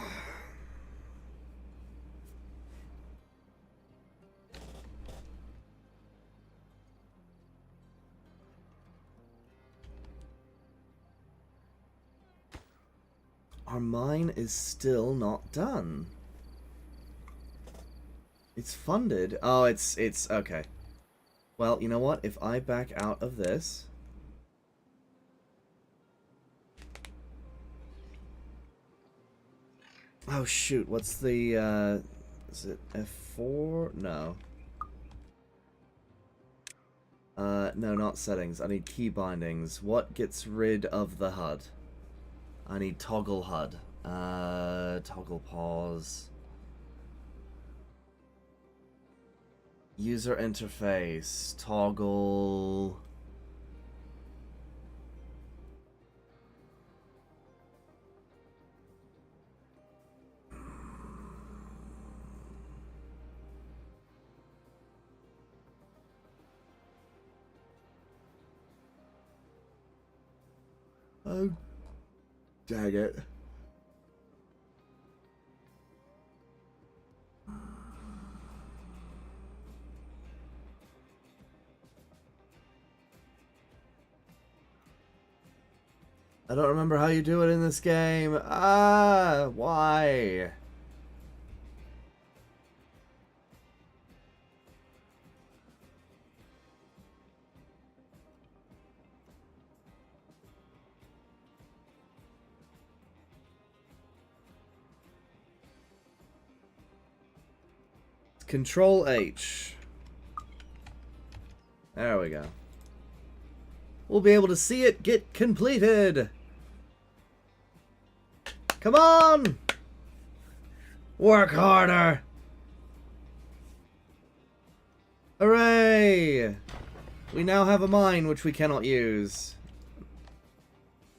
Our mine is still not done. It's funded. Oh, it's okay. Well, you know what? If I back out of this... Oh, shoot. What's the, is it F4? No. No, not settings. I need key bindings. What gets rid of the HUD? I need toggle HUD. Toggle pause. User interface. Toggle... Oh, dang it. I don't remember how you do it in this game. Ah, why? Control H. There we go. We'll be able to see it get completed. Come on! Work harder! Hooray! We now have a mine which we cannot use.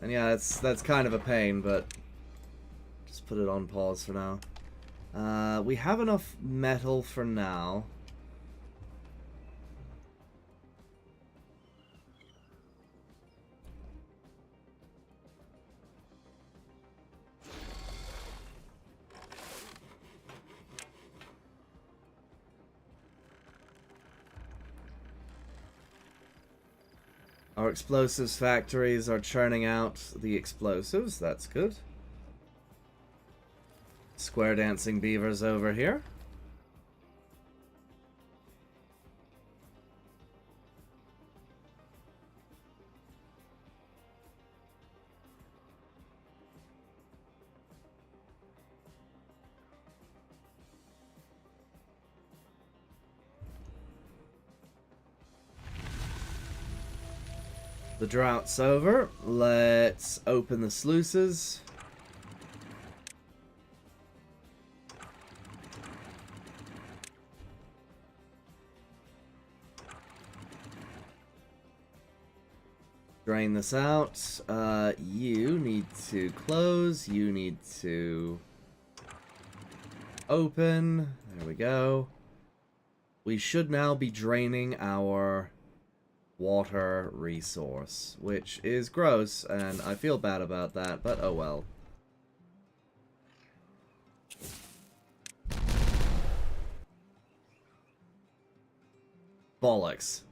And yeah, that's kind of a pain, but just put it on pause for now. We have enough metal for now. Our explosives factories are churning out the explosives. That's good. Square dancing beavers over here. The drought's over. Let's open the sluices. Drain this out. You need to close. You need to open. There we go. We should now be draining our water resource, which is gross, and I feel bad about that, but oh well. Bollocks.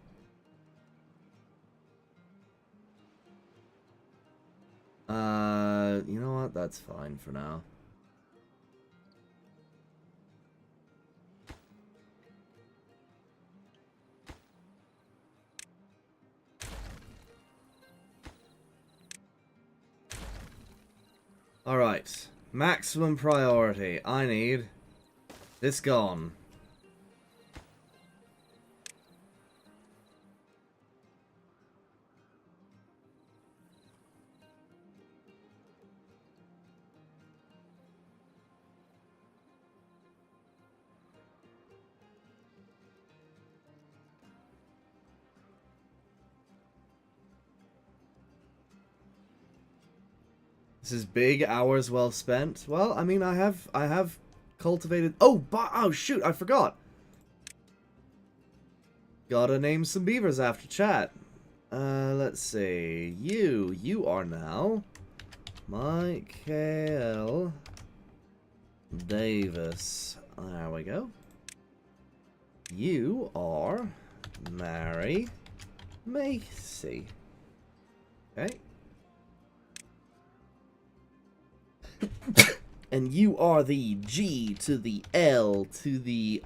You know what? That's fine for now. Alright. Maximum priority. I need this gone. This is big, hours well spent. Well, I mean, I have cultivated... Oh, shoot, I forgot. Gotta name some beavers after chat. Let's see. You are now Michael Davis. There we go. You are Mary Macy. Okay. And you are the G to the L to the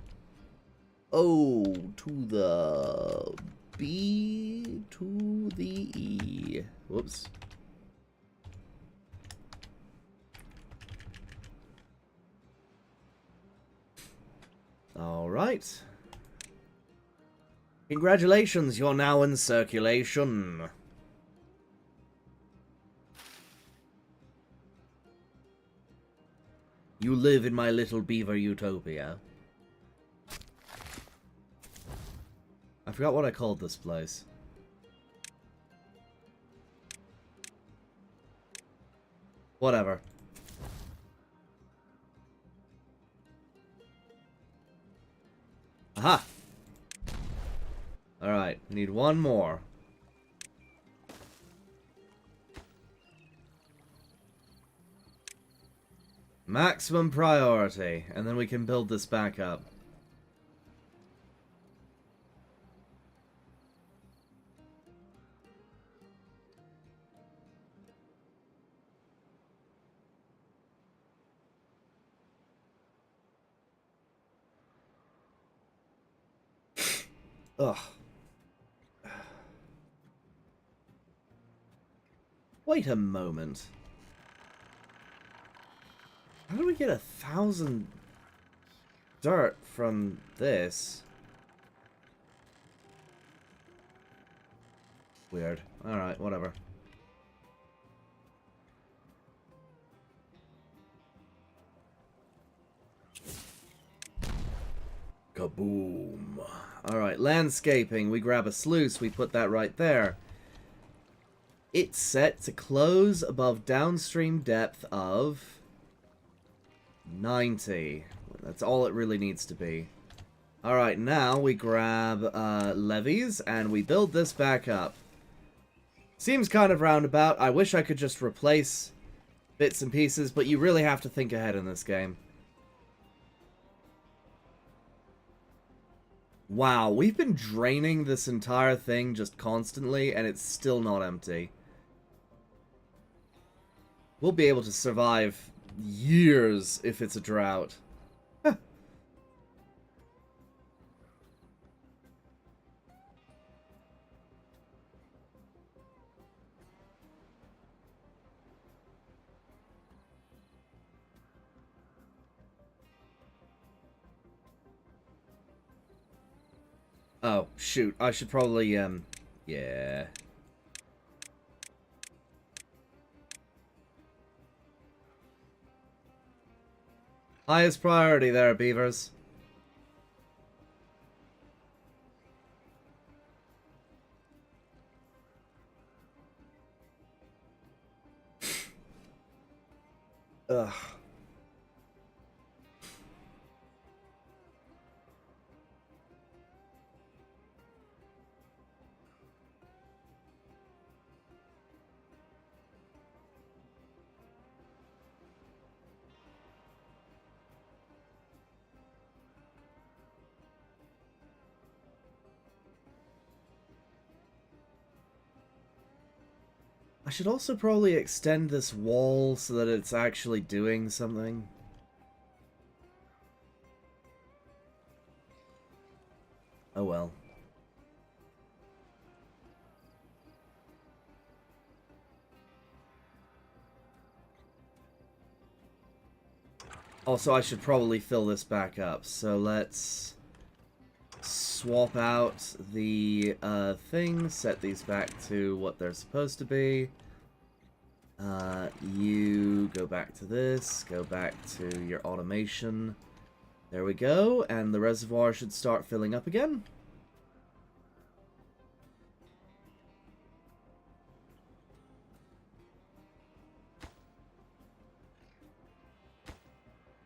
O to the B to the E. Whoops. All right. Congratulations, you're now in circulation. You live in my little beaver utopia. I forgot what I called this place. Whatever. Aha! Alright, need one more. Maximum priority, and then we can build this back up. Ugh. Wait a moment. How do we get 1,000 dirt from this? Weird. Alright, whatever. Kaboom. Alright, landscaping. We grab a sluice, we put that right there. It's set to close above downstream depth of 90. That's all it really needs to be. Alright, now we grab levees and we build this back up. Seems kind of roundabout. I wish I could just replace bits and pieces, but you really have to think ahead in this game. Wow, we've been draining this entire thing just constantly, and it's still not empty. We'll be able to survive years if it's a drought. Oh, shoot. I should probably, yeah. Highest priority there, beavers. Ugh. I should also probably extend this wall so that it's actually doing something. Oh well. Also, I should probably fill this back up, so let's swap out the thing, set these back to what they're supposed to be. You go back to this, go back to your automation. There we go, and the reservoir should start filling up again.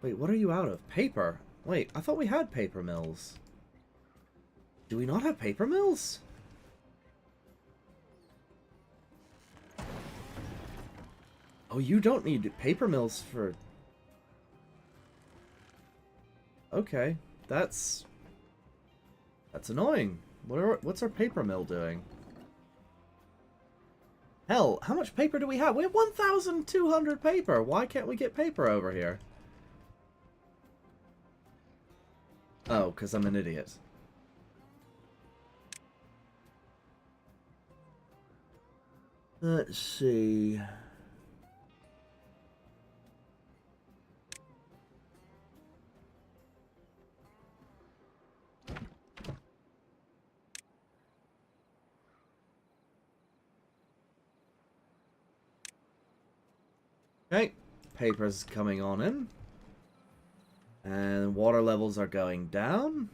Wait, what are you out of? Paper? Wait, I thought we had paper mills. Do we not have paper mills? Oh, you don't need paper mills for... Okay, that's annoying. What's our paper mill doing? Hell, how much paper do we have? We have 1,200 paper. Why can't we get paper over here? Oh, because I'm an idiot. Let's see. Okay, paper's coming on in. And water levels are going down.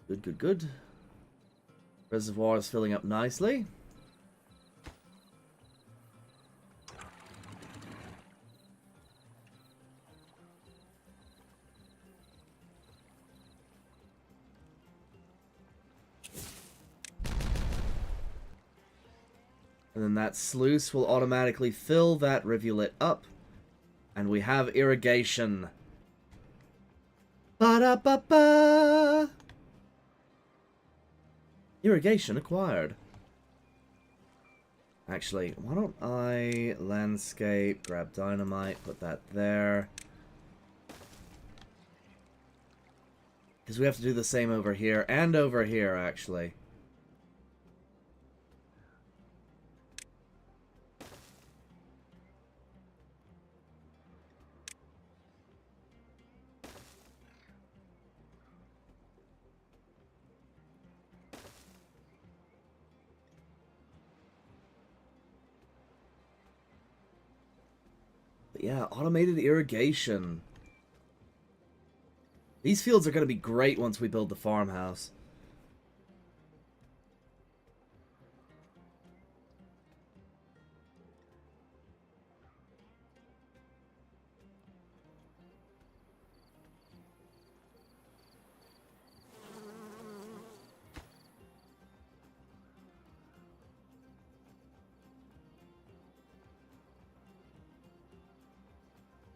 Good, good, good. Reservoir is filling up nicely. And then that sluice will automatically fill that rivulet up. And we have irrigation. Ba-da-ba-ba! Irrigation acquired. Actually, why don't I landscape, grab dynamite, put that there. Because we have to do the same over here and over here, actually. But yeah, automated irrigation. These fields are going to be great once we build the farmhouse.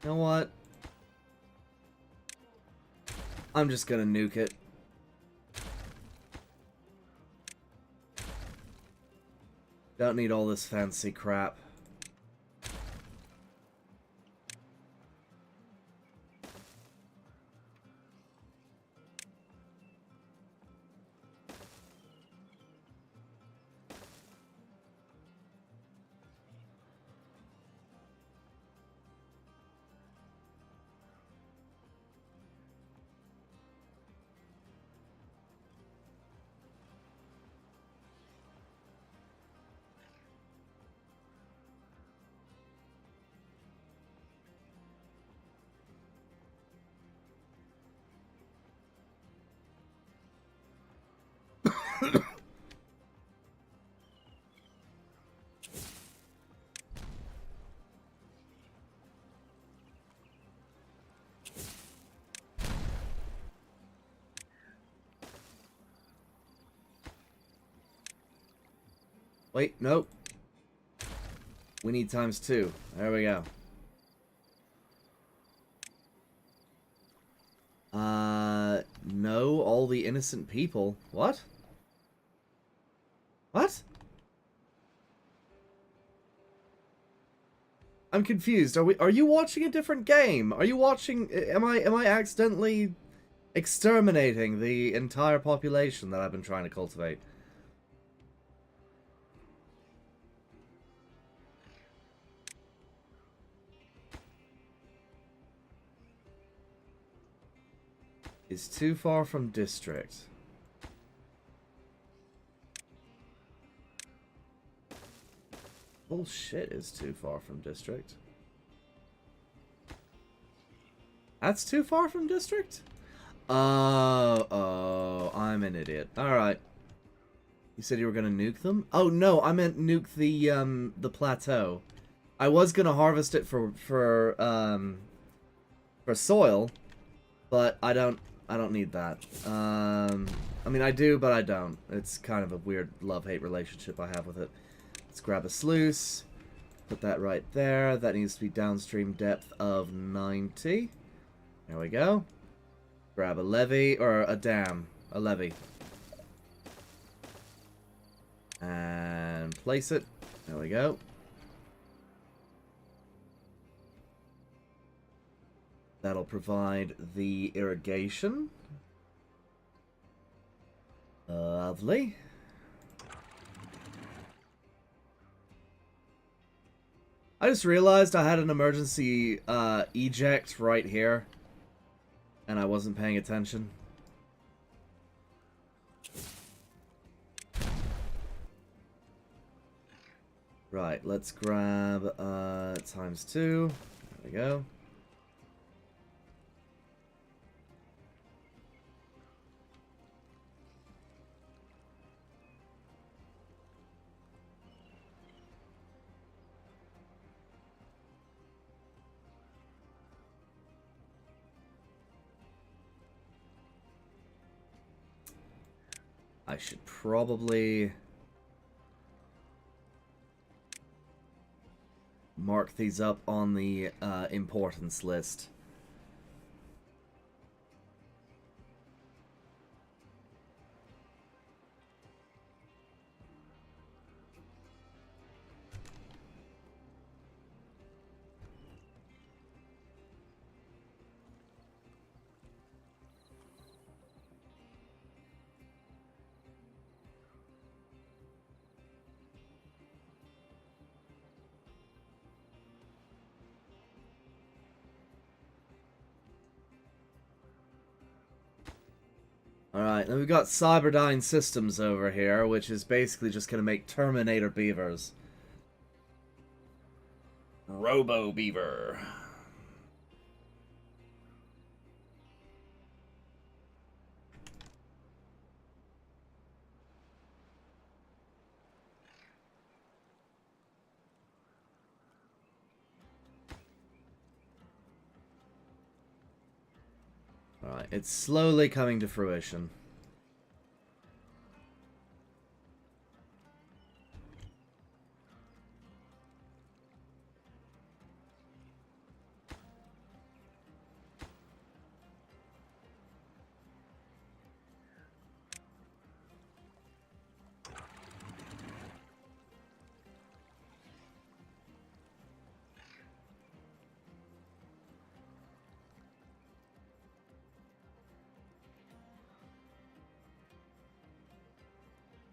You know what? I'm just gonna nuke it. Don't need all this fancy crap. Wait, nope. We need ×2. There we go. No, all the innocent people. What? What? I'm confused. Are you watching a different game? Are you watching... Am I accidentally exterminating the entire population that I've been trying to cultivate? Is too far from district. Bullshit is too far from district. That's too far from district? Oh, I'm an idiot. Alright. You said you were gonna nuke them? Oh no, I meant nuke the plateau. I was gonna harvest it for soil, but I don't need that. I mean, I do, but I don't. It's kind of a weird love-hate relationship I have with it. Let's grab a sluice. put that right there. That needs to be downstream depth of 90. There we go. Grab a levee, or a dam. A levee. And place it. There we go. That'll provide the irrigation. Lovely. I just realized I had an emergency eject right here. And I wasn't paying attention. Right, let's grab ×2. There we go. I should probably mark these up on the importance list. Alright, then we've got Cyberdyne Systems over here, which is basically just going to make Terminator beavers. Robo Beaver. Alright, it's slowly coming to fruition.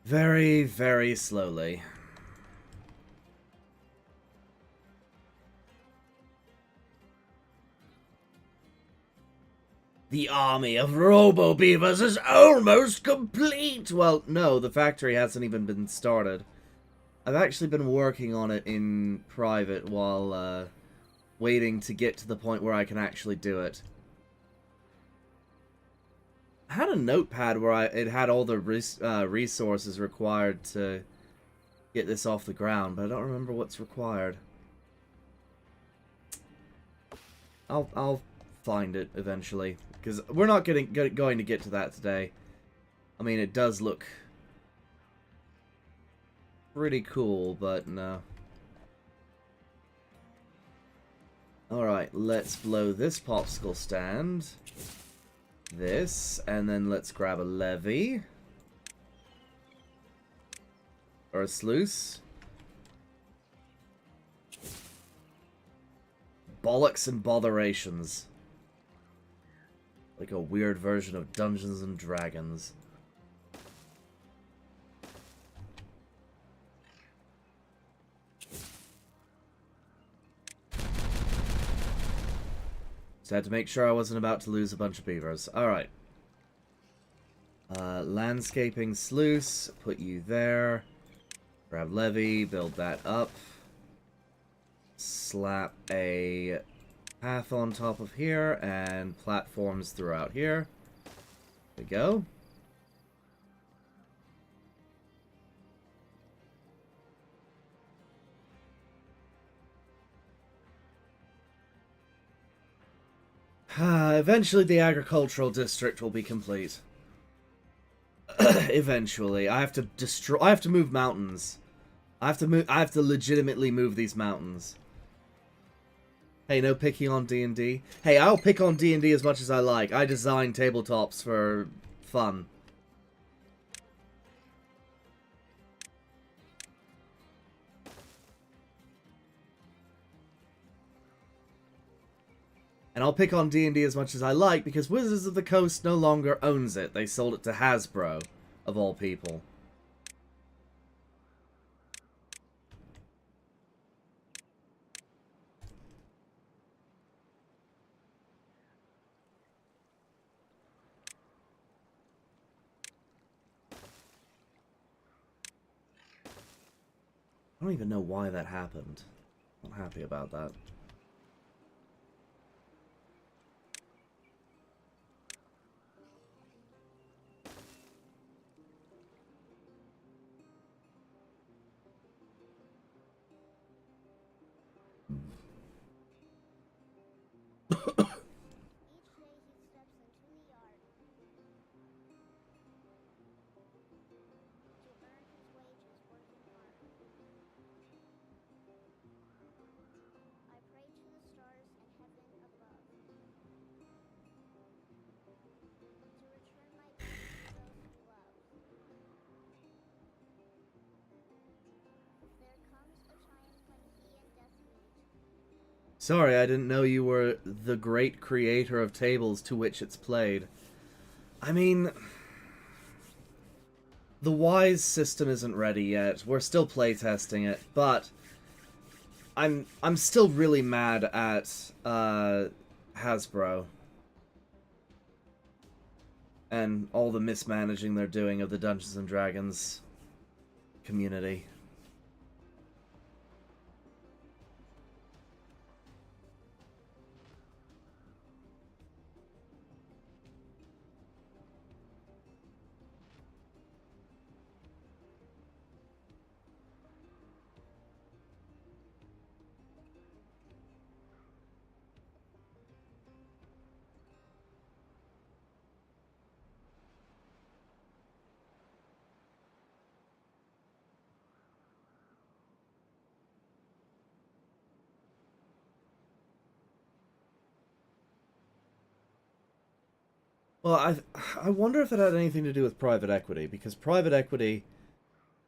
Very, very slowly. The army of Robo-Beavers is almost complete! Well, no, the factory hasn't even been started. I've actually been working on it in private while waiting to get to the point where I can actually do it. I had a notepad where it had all the resources required to get this off the ground, but I don't remember what's required. I'll find it eventually, because we're not going to get to that today. I mean, it does look pretty cool, but no. Alright, let's blow this popsicle stand. This, and then let's grab a levee. Or a sluice. Bollocks and botherations. Like a weird version of Dungeons and Dragons. So I had to make sure I wasn't about to lose a bunch of beavers. Alright. Landscaping sluice. Put you there. Grab levee. Build that up. Slap a path on top of here. And platforms throughout here. There we go. Eventually the agricultural district will be complete. Eventually. I have to move mountains. I have to move. I have to legitimately move these mountains. Hey, no picking on D&D. Hey, I'll pick on D&D as much as I like. I design tabletops for fun. And I'll pick on D&D as much as I like because Wizards of the Coast no longer owns it. They sold it to Hasbro, of all people. I don't even know why that happened. Not happy about that. Sorry, I didn't know you were the great creator of tables to which it's played. I mean, the Wise system isn't ready yet. We're still playtesting it, but I'm still really mad at Hasbro and all the mismanaging they're doing of the Dungeons and Dragons community. Well, I wonder if it had anything to do with private equity, because private equity,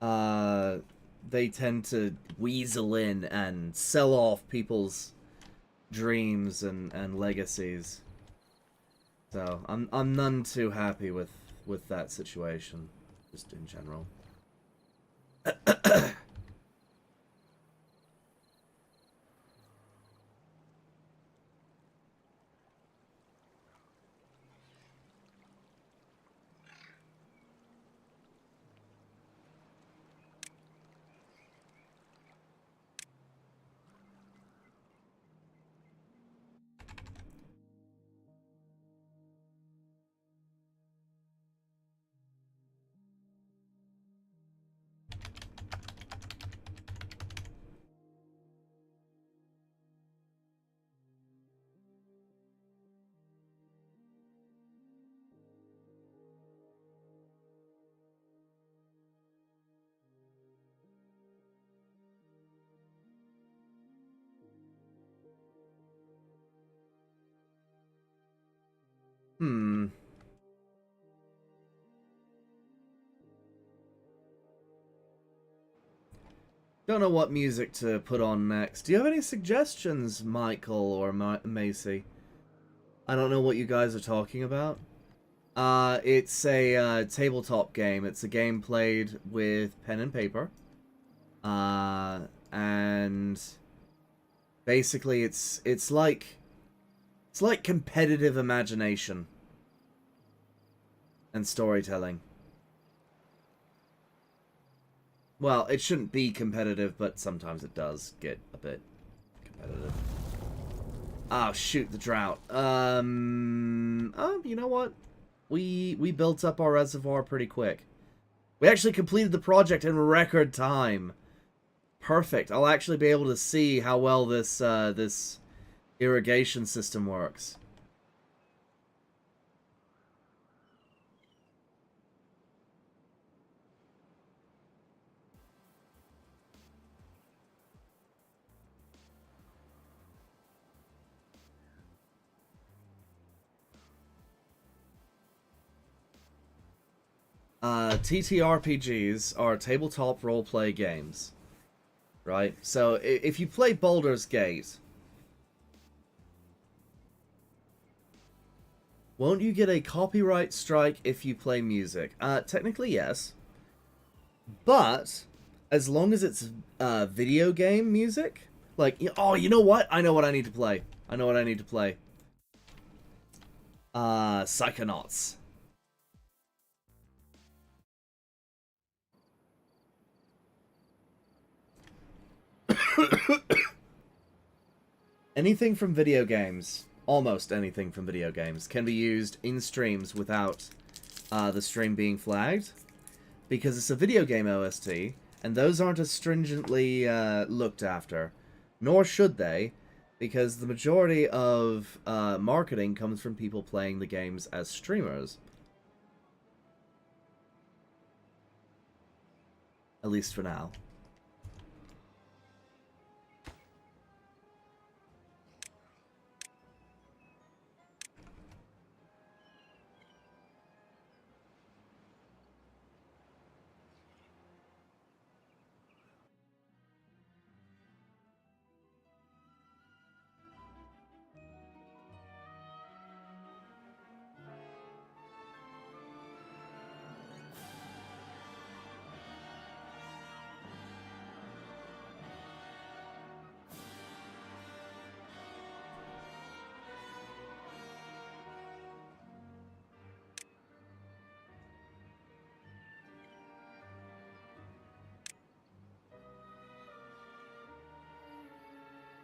they tend to weasel in and sell off people's dreams and legacies. So I'm none too happy with that situation, just in general. Hmm. Don't know what music to put on next. Do you have any suggestions, Michael or Macy? I don't know what you guys are talking about. It's a tabletop game. It's a game played with pen and paper. And basically it's like competitive imagination and storytelling. Well, it shouldn't be competitive, but sometimes it does get a bit competitive. Oh, shoot, the drought. Oh, you know what? We built up our reservoir pretty quick. We actually completed the project in record time. Perfect. I'll actually be able to see how well this irrigation system works. TTRPGs are tabletop roleplay games, right? So if you play Baldur's Gate, won't you get a copyright strike if you play music? Technically, yes. But as long as it's video game music, like, oh, you know what? I know what I need to play. I know what I need to play. Psychonauts. Anything from video games, almost anything from video games, can be used in streams without the stream being flagged. Because it's a video game OST, and those aren't as stringently looked after. Nor should they, because the majority of marketing comes from people playing the games as streamers. At least for now.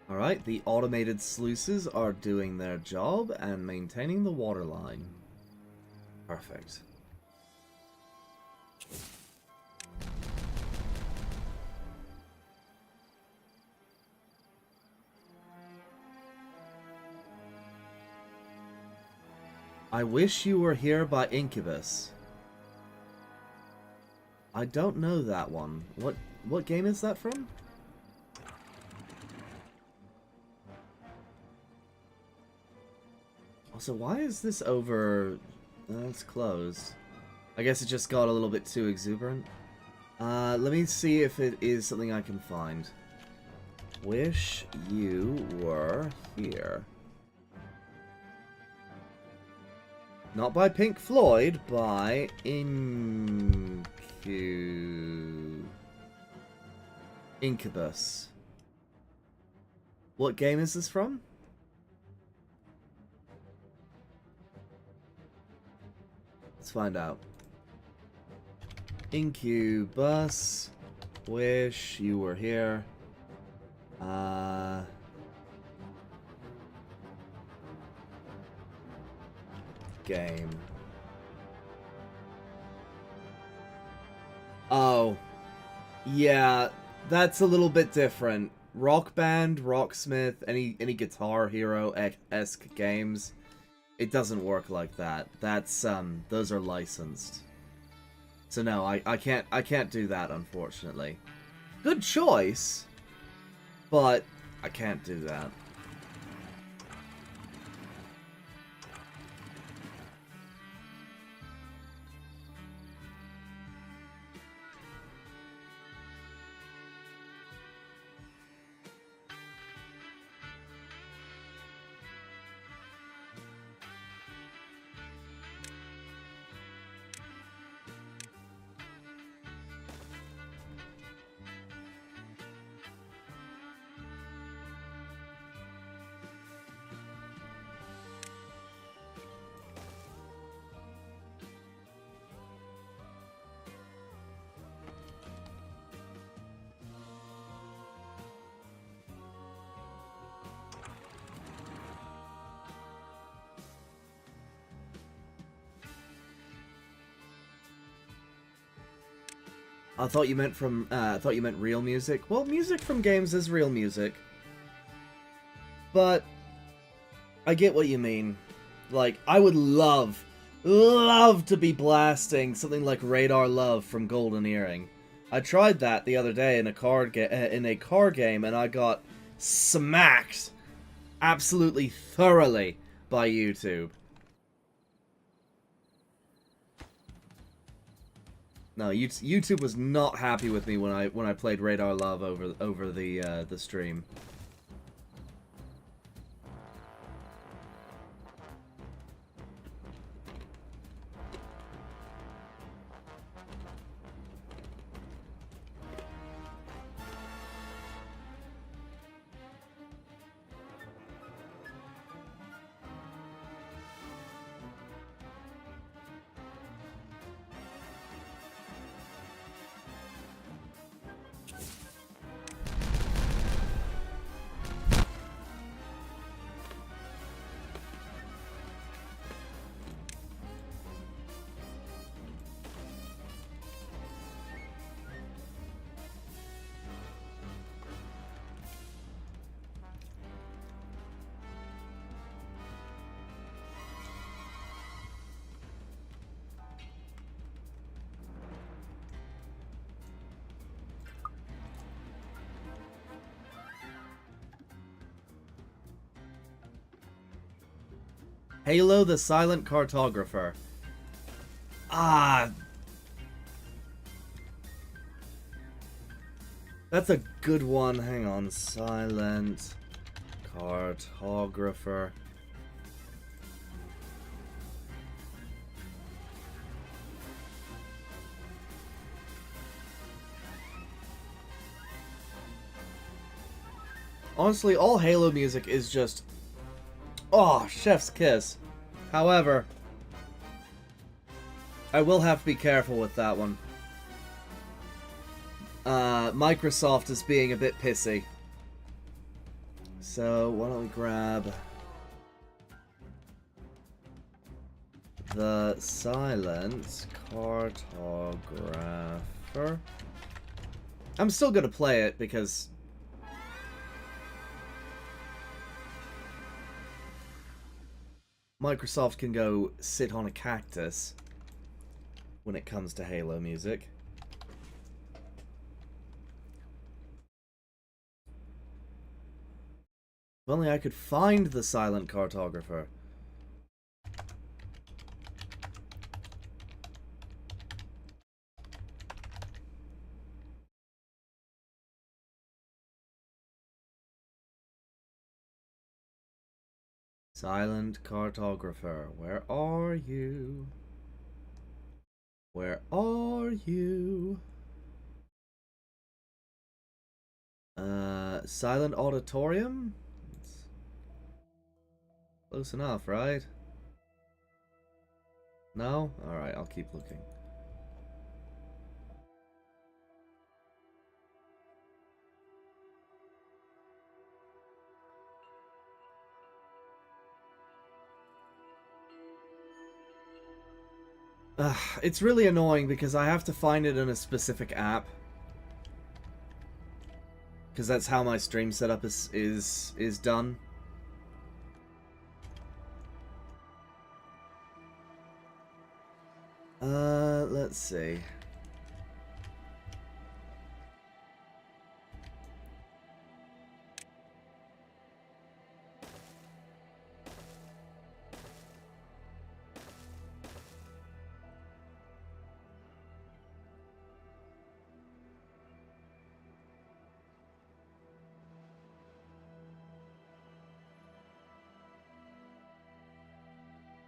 Alright, the automated sluices are doing their job and maintaining the water line. Perfect. I Wish You Were Here by Incubus. I don't know that one. What game is that from? Also, why is this over... it's closed. I guess it just got a little bit too exuberant. Let me see if it is something I can find. Wish You Were Here. Not by Pink Floyd, by Incubus. What game is this from? Let's find out. Incubus. Wish You Were Here. Game. Oh. Yeah, that's a little bit different. Rock Band, Rocksmith, any Guitar Hero-esque games, it doesn't work like that. That's those are licensed. So no, I can't do that, unfortunately. Good choice, but I can't do that. I thought you meant real music. Well, music from games is real music. But I get what you mean. Like, I would love to be blasting something like Radar Love from Golden Earring. I tried that the other day in a car game, and I got smacked absolutely thoroughly by YouTube. No, YouTube was not happy with me when I played Radar Love over the stream. Halo the Silent Cartographer. Ah. That's a good one. Hang on. Silent Cartographer. Honestly, all Halo music is just... oh, chef's kiss. However, I will have to be careful with that one. Microsoft is being a bit pissy. So, why don't we grab the Silent Cartographer. I'm still gonna play it because Microsoft can go sit on a cactus when it comes to Halo music. If only I could find the Silent Cartographer. Silent Cartographer, where are you? Where are you? Silent Auditorium? It's close enough, right? No? Alright, I'll keep looking. It's really annoying because I have to find it in a specific app. Because that's how my stream setup is done. Let's see.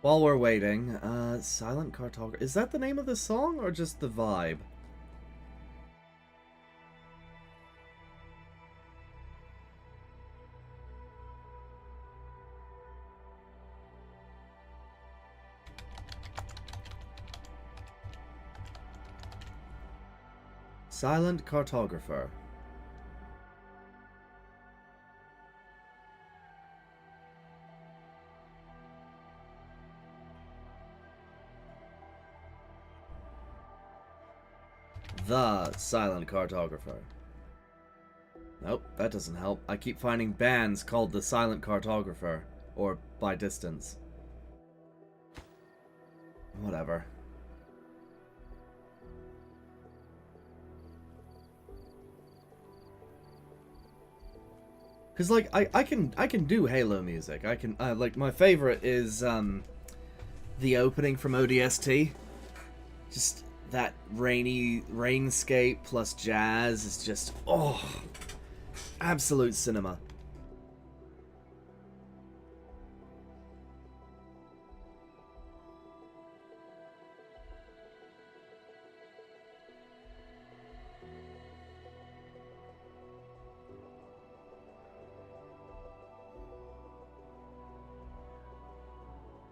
While we're waiting, Silent Cartographer. Is that the name of the song or just the vibe? Silent Cartographer. The Silent Cartographer. Nope, that doesn't help. I keep finding bands called the Silent Cartographer, or by distance. Whatever. Cause like I can do Halo music. I can like my favorite is the opening from ODST. Just that rainy rainscape plus jazz is just, oh, absolute cinema.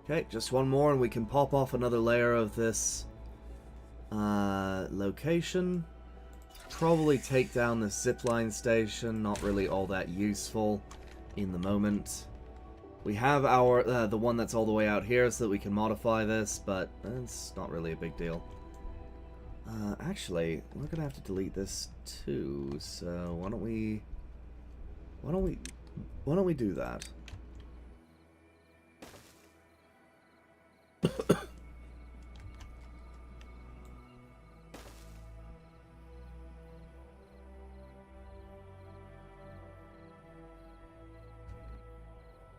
Okay, just one more and we can pop off another layer of this location. Probably take down the zipline station, not really all that useful in the moment. We have our the one that's all the way out here so that we can modify this, but it's not really a big deal. Actually, we're gonna have to delete this too, so why don't we do that?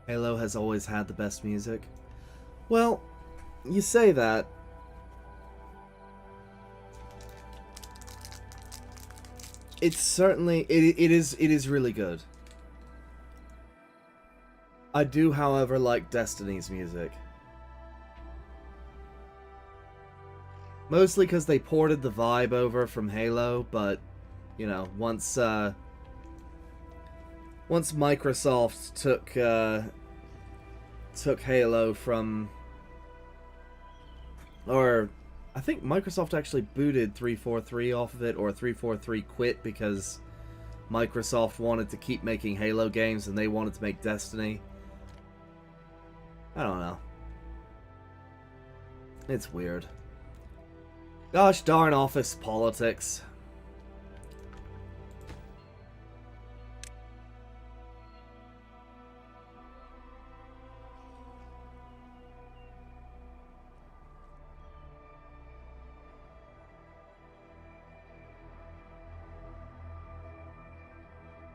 Halo has always had the best music. Well, you say that. It's certainly it is really good. I do, however, like Destiny's music. Mostly because they ported the vibe over from Halo, but you know, once Microsoft took Halo from, or I think Microsoft actually booted 343 off of it, or 343 quit because Microsoft wanted to keep making Halo games and they wanted to make Destiny. I don't know. It's weird. Gosh darn office politics.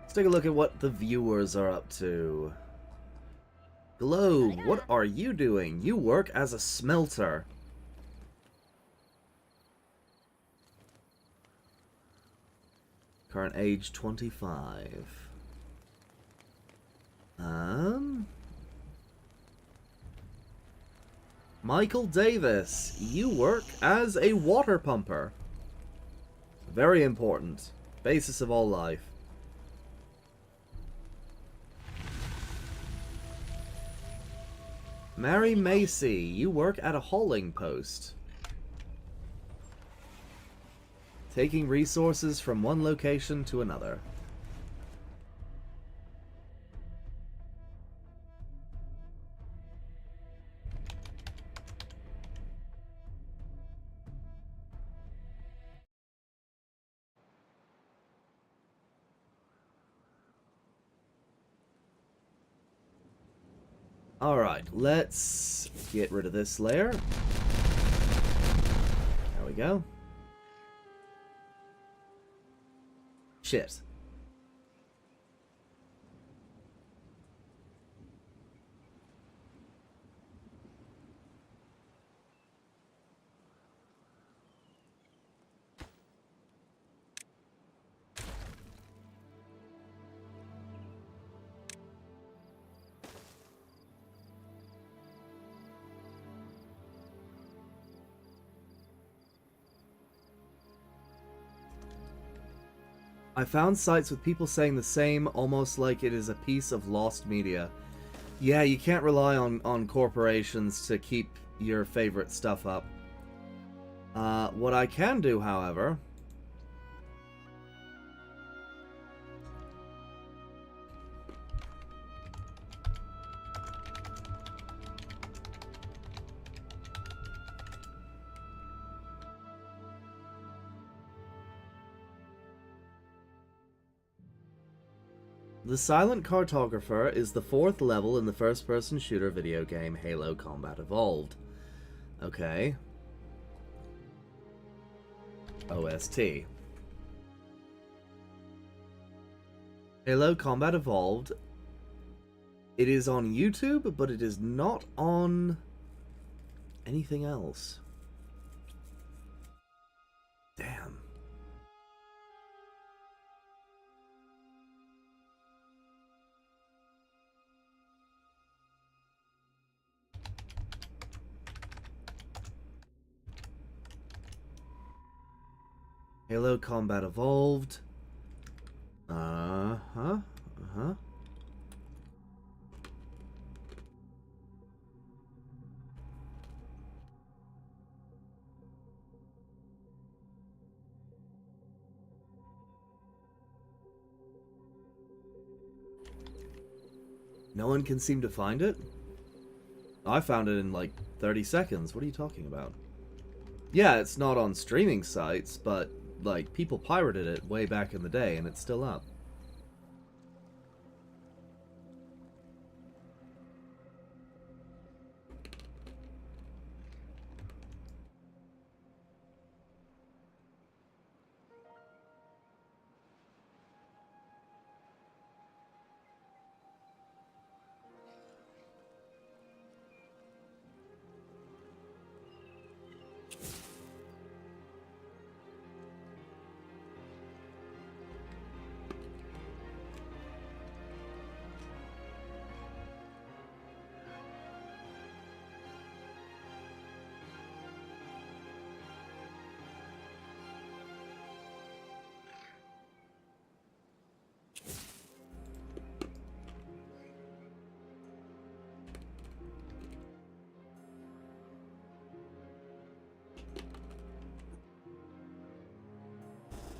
Let's take a look at what the viewers are up to. Globe, what are you doing? You work as a smelter. Current age 25. Michael Davis, you work as a water pumper. Very important. Basis of all life. Mary Macy, you work at a hauling post. Taking resources from one location to another. Alright, let's get rid of this layer. There we go. Shit. I found sites with people saying the same, almost like it is a piece of lost media. Yeah, you can't rely on corporations to keep your favorite stuff up. What I can do, however... The Silent Cartographer is the 4th level in the first-person shooter video game Halo Combat Evolved. Okay. OST. Halo Combat Evolved. It is on YouTube, but it is not on anything else. Halo Combat Evolved. Uh-huh. Uh-huh. No one can seem to find it? I found it in like 30 seconds. What are you talking about? Yeah, it's not on streaming sites, but like people pirated it way back in the day and it's still up.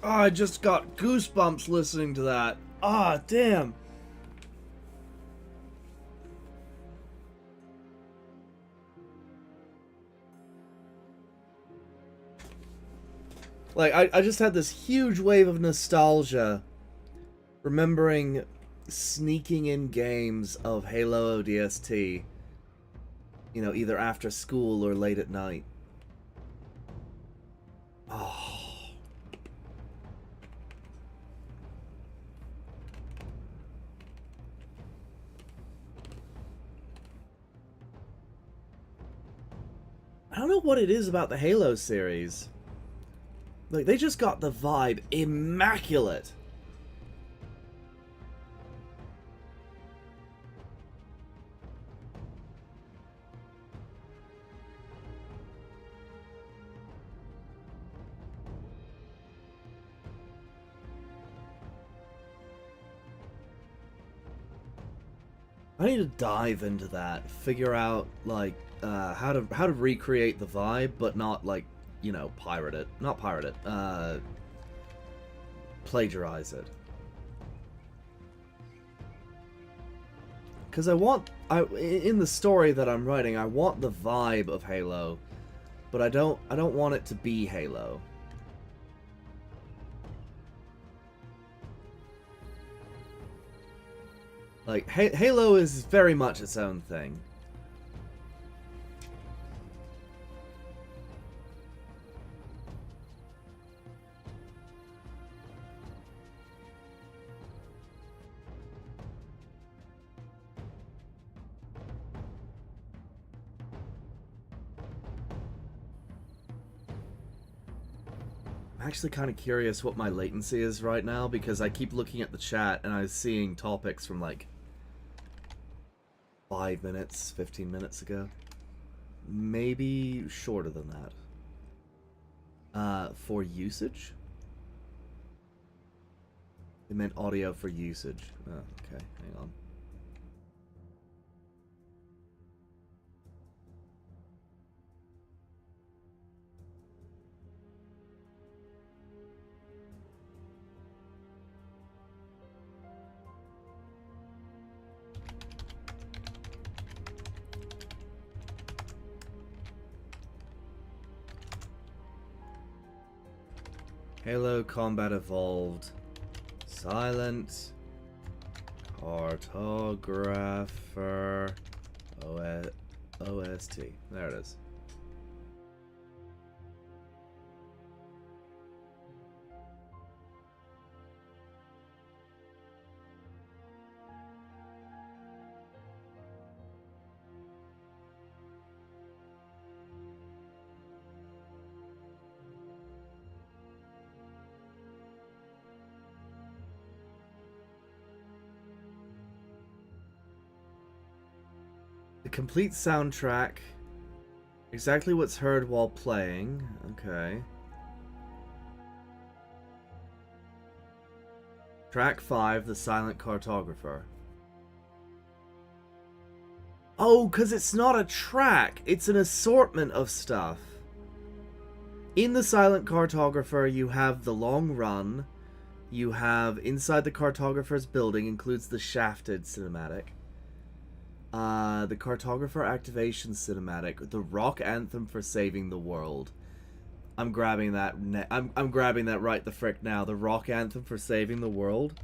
Oh, I just got goosebumps listening to that. Ah, damn. Like, I just had this huge wave of nostalgia remembering sneaking in games of Halo ODST, you know, either after school or late at night. Oh. I don't know what it is about the Halo series. Like, they just got the vibe immaculate. I need to dive into that, figure out like how to recreate the vibe, but not like, you know, pirate it. Not pirate it. Plagiarize it. Because in the story that I'm writing, I want the vibe of Halo, but I don't want it to be Halo. Like, Halo is very much its own thing. I'm actually kind of curious what my latency is right now, because I keep looking at the chat and I'm seeing topics from like 5 minutes, 15 minutes ago. Maybe shorter than that. For usage? It meant audio for usage. Oh, okay, hang on. Halo Combat Evolved. Silent. Cartographer. OST. There it is. The complete soundtrack. Exactly what's heard while playing. Okay. Track 5, The Silent Cartographer. Oh, because it's not a track. It's an assortment of stuff. In The Silent Cartographer, you have the long run. You have Inside the Cartographer's Building, includes the Shafted cinematic. The Cartographer Activation cinematic. The Rock Anthem for Saving the World. I'm grabbing that. I'm grabbing that right the frick now. The Rock Anthem for Saving the World.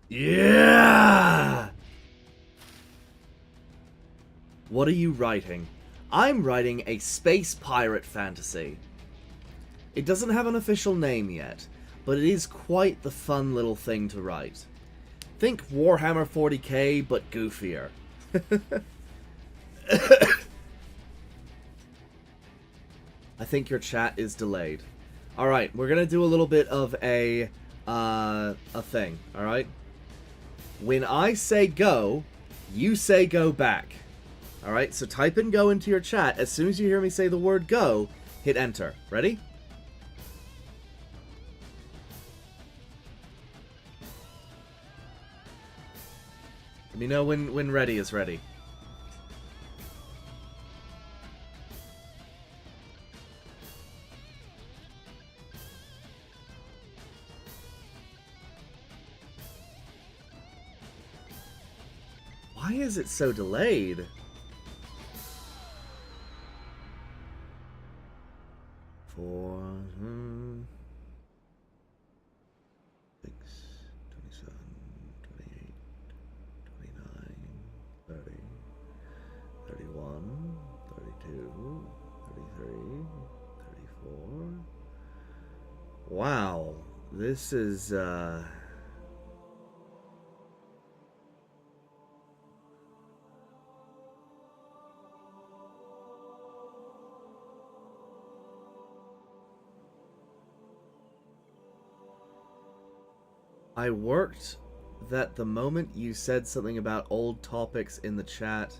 Yeah! What are you writing? I'm writing a space pirate fantasy. It doesn't have an official name yet, but it is quite the fun little thing to write. Think Warhammer 40k, but goofier. I think your chat is delayed. Alright, we're gonna do a little bit of a thing, alright? When I say go, you say go back. Alright, so type in go into your chat. As soon as you hear me say the word go, hit enter. Ready? Let me know when ready is ready. Why is it so delayed? Four, 6, 27, 28, 29, 30, 31, 32, 33, 34. Wow, this is I worked that the moment you said something about old topics in the chat.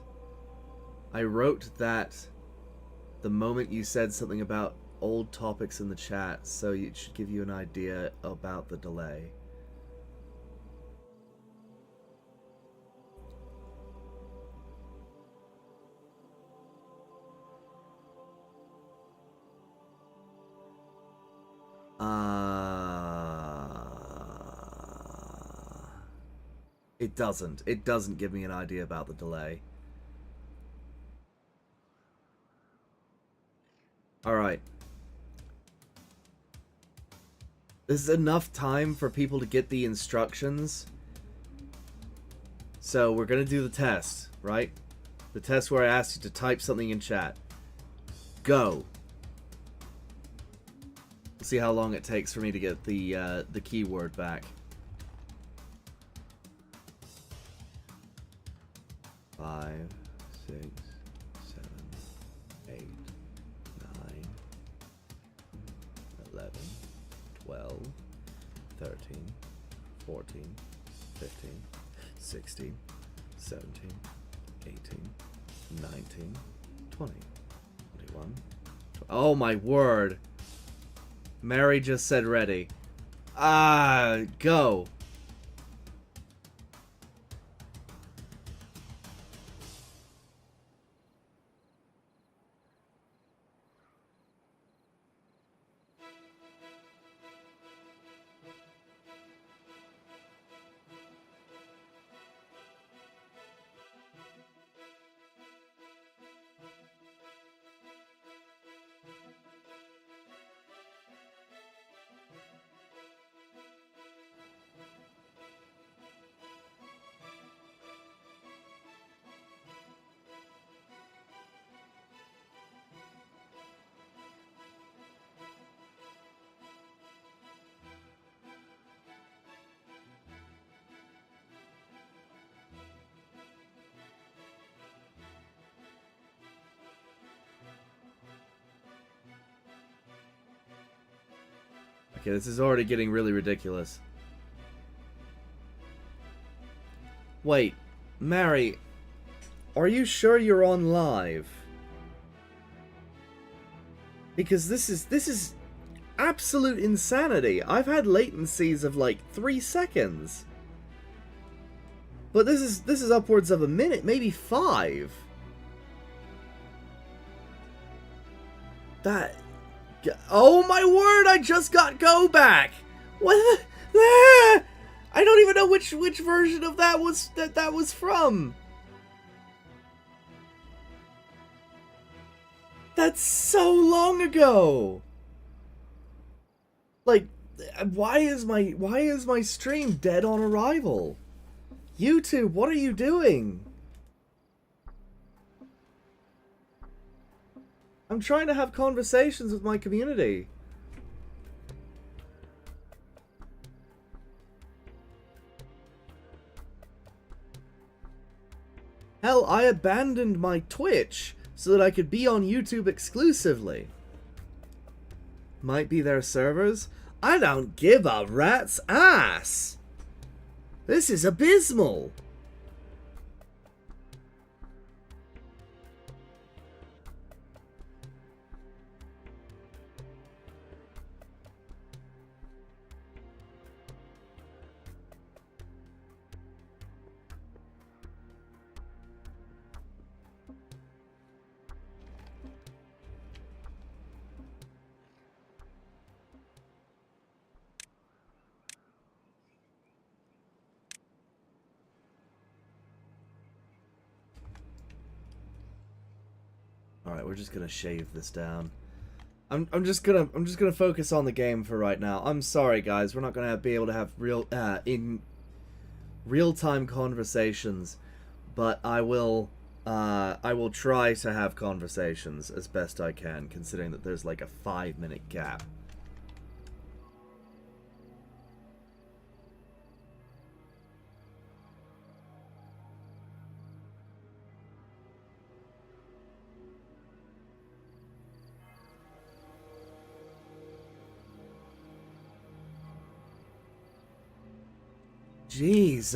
I wrote that the moment you said something about old topics in the chat, so it should give you an idea about the delay. It doesn't. It doesn't give me an idea about the delay. Alright. This is enough time for people to get the instructions. So we're gonna do the test, right? The test where I asked you to type something in chat. Go. We'll see how long it takes for me to get the keyword back. 5, 6, 7, 8, 9, 11, 12, 13, 14, 15, 16, 17, 18, 19, 20, 21. Oh my word. Mary just said ready. Go. Okay, this is already getting really ridiculous. Wait, Mary, are you sure you're on live? Because this is absolute insanity. I've had latencies of like 3 seconds. But this is upwards of a minute, maybe 5. That... Oh my word, I just got go back! What the... Ah! I don't even know which version of that was from. That's so long ago. Like, why is my stream dead on arrival? YouTube, what are you doing? I'm trying to have conversations with my community. Hell, I abandoned my Twitch so that I could be on YouTube exclusively. Might be their servers? I don't give a rat's ass! This is abysmal! Alright, we're just gonna shave this down. I'm just gonna focus on the game for right now. I'm sorry guys, we're not gonna be able to have real-time conversations, but I will try to have conversations as best I can, considering that there's like a 5-minute gap. Jeez,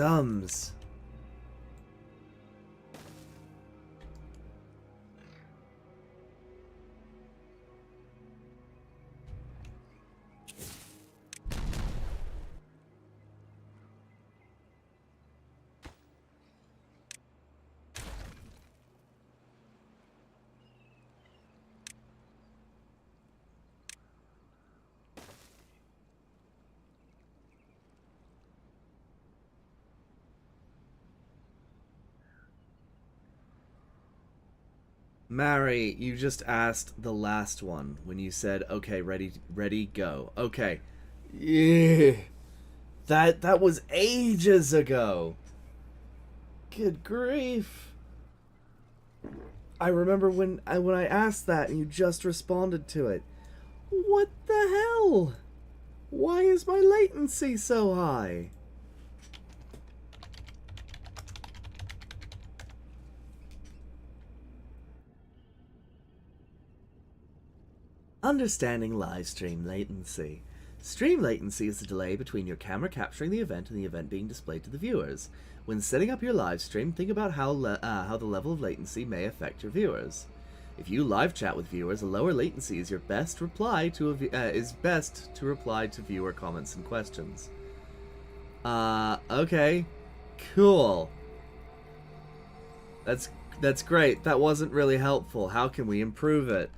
Mary, you just asked the last one when you said, okay, ready, go. Okay. Yeah. That was ages ago. Good grief. I remember when I asked that and you just responded to it. What the hell? Why is my latency so high? Understanding live stream latency. Stream latency is the delay between your camera capturing the event and the event being displayed to the viewers. When setting up your live stream, think about how the level of latency may affect your viewers. If you live chat with viewers, a lower latency is best to reply to viewer comments and questions. Okay, cool. That's great. That wasn't really helpful. How can we improve it?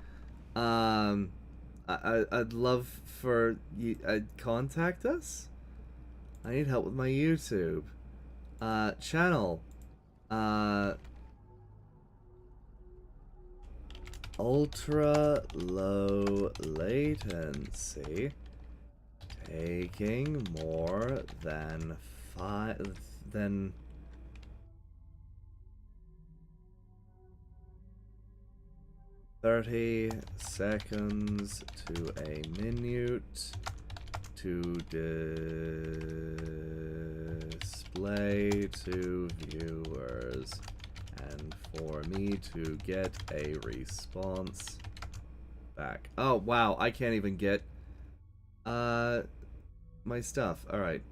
I'd love for you contact us. I need help with my YouTube channel. Ultra low latency, taking more than 30 seconds to a minute to display to viewers and for me to get a response back. Oh wow, I can't even get my stuff. All right.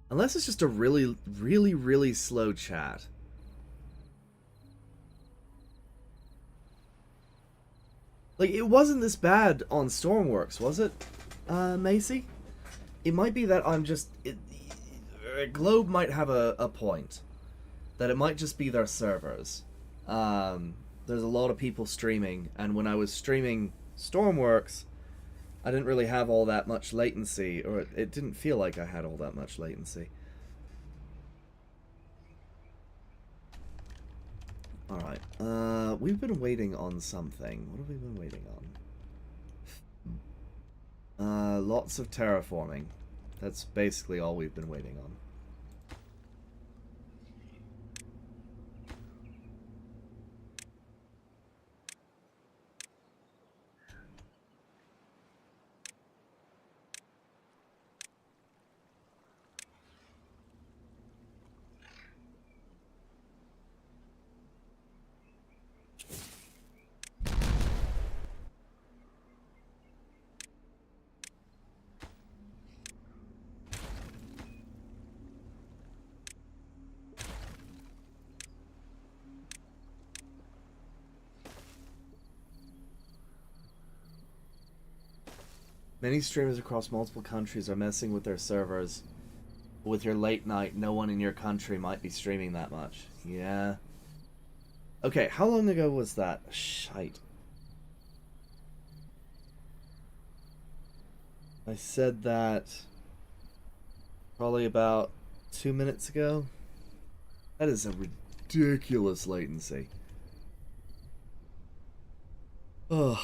Unless it's just a really, really, really slow chat. Like, it wasn't this bad on Stormworks, was it, Macy? It might be that I'm just... Globe might have a point. That it might just be their servers. There's a lot of people streaming, and when I was streaming Stormworks, I didn't really have all that much latency, or it didn't feel like I had all that much latency. Alright, we've been waiting on something. What have we been waiting on? Lots of terraforming. That's basically all we've been waiting on. Many streamers across multiple countries are messing with their servers. With your late night, no one in your country might be streaming that much. Yeah. Okay, how long ago was that? Shite. I said that probably about 2 minutes ago. That is a ridiculous latency. Ugh.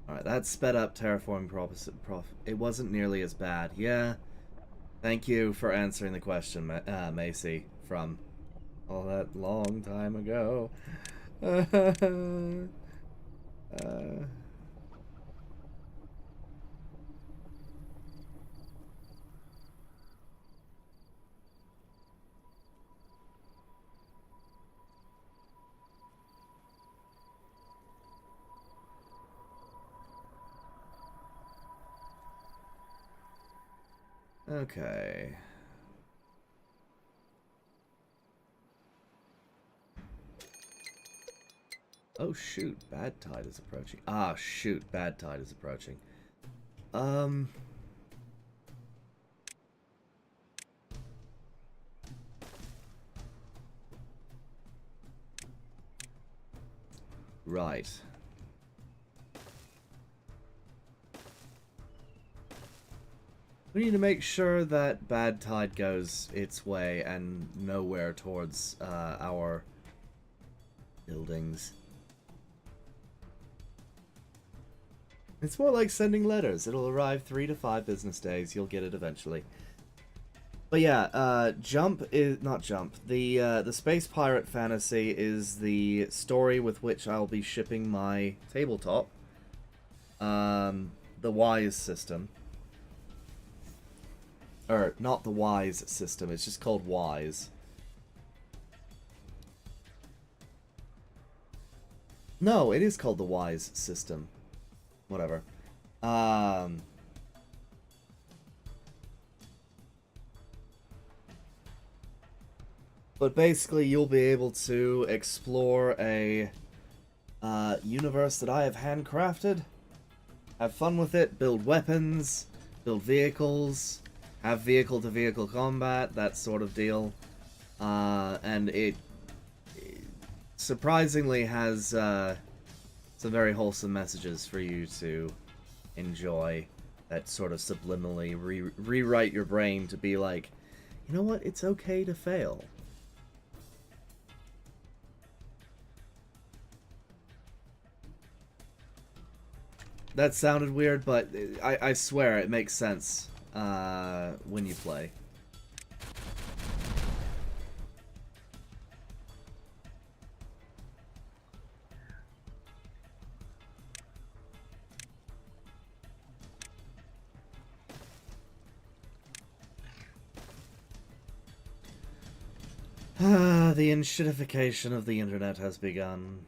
Alright, that sped up terraforming it wasn't nearly as bad. Yeah. Thank you for answering the question, Macy, from all that long time ago. Okay. Oh shoot, bad tide is approaching. Ah shoot, bad tide is approaching. Right. We need to make sure that bad tide goes its way and nowhere towards our buildings. It's more like sending letters. It'll arrive 3 to 5 business days. You'll get it eventually. But yeah, Jump is not Jump. The Space Pirate Fantasy is the story with which I'll be shipping my tabletop. The Wise system. Or, not the Wise system, it's just called Wise. No, it is called the Wise system. Whatever. But basically, you'll be able to explore a universe that I have handcrafted. Have fun with it, build weapons, build vehicles, have vehicle-to-vehicle combat, that sort of deal. And it surprisingly has some very wholesome messages for you to enjoy. that sort of subliminally rewrite your brain to be like, you know what, it's okay to fail. That sounded weird, but I swear it makes sense when you play. The enshittification of the internet has begun.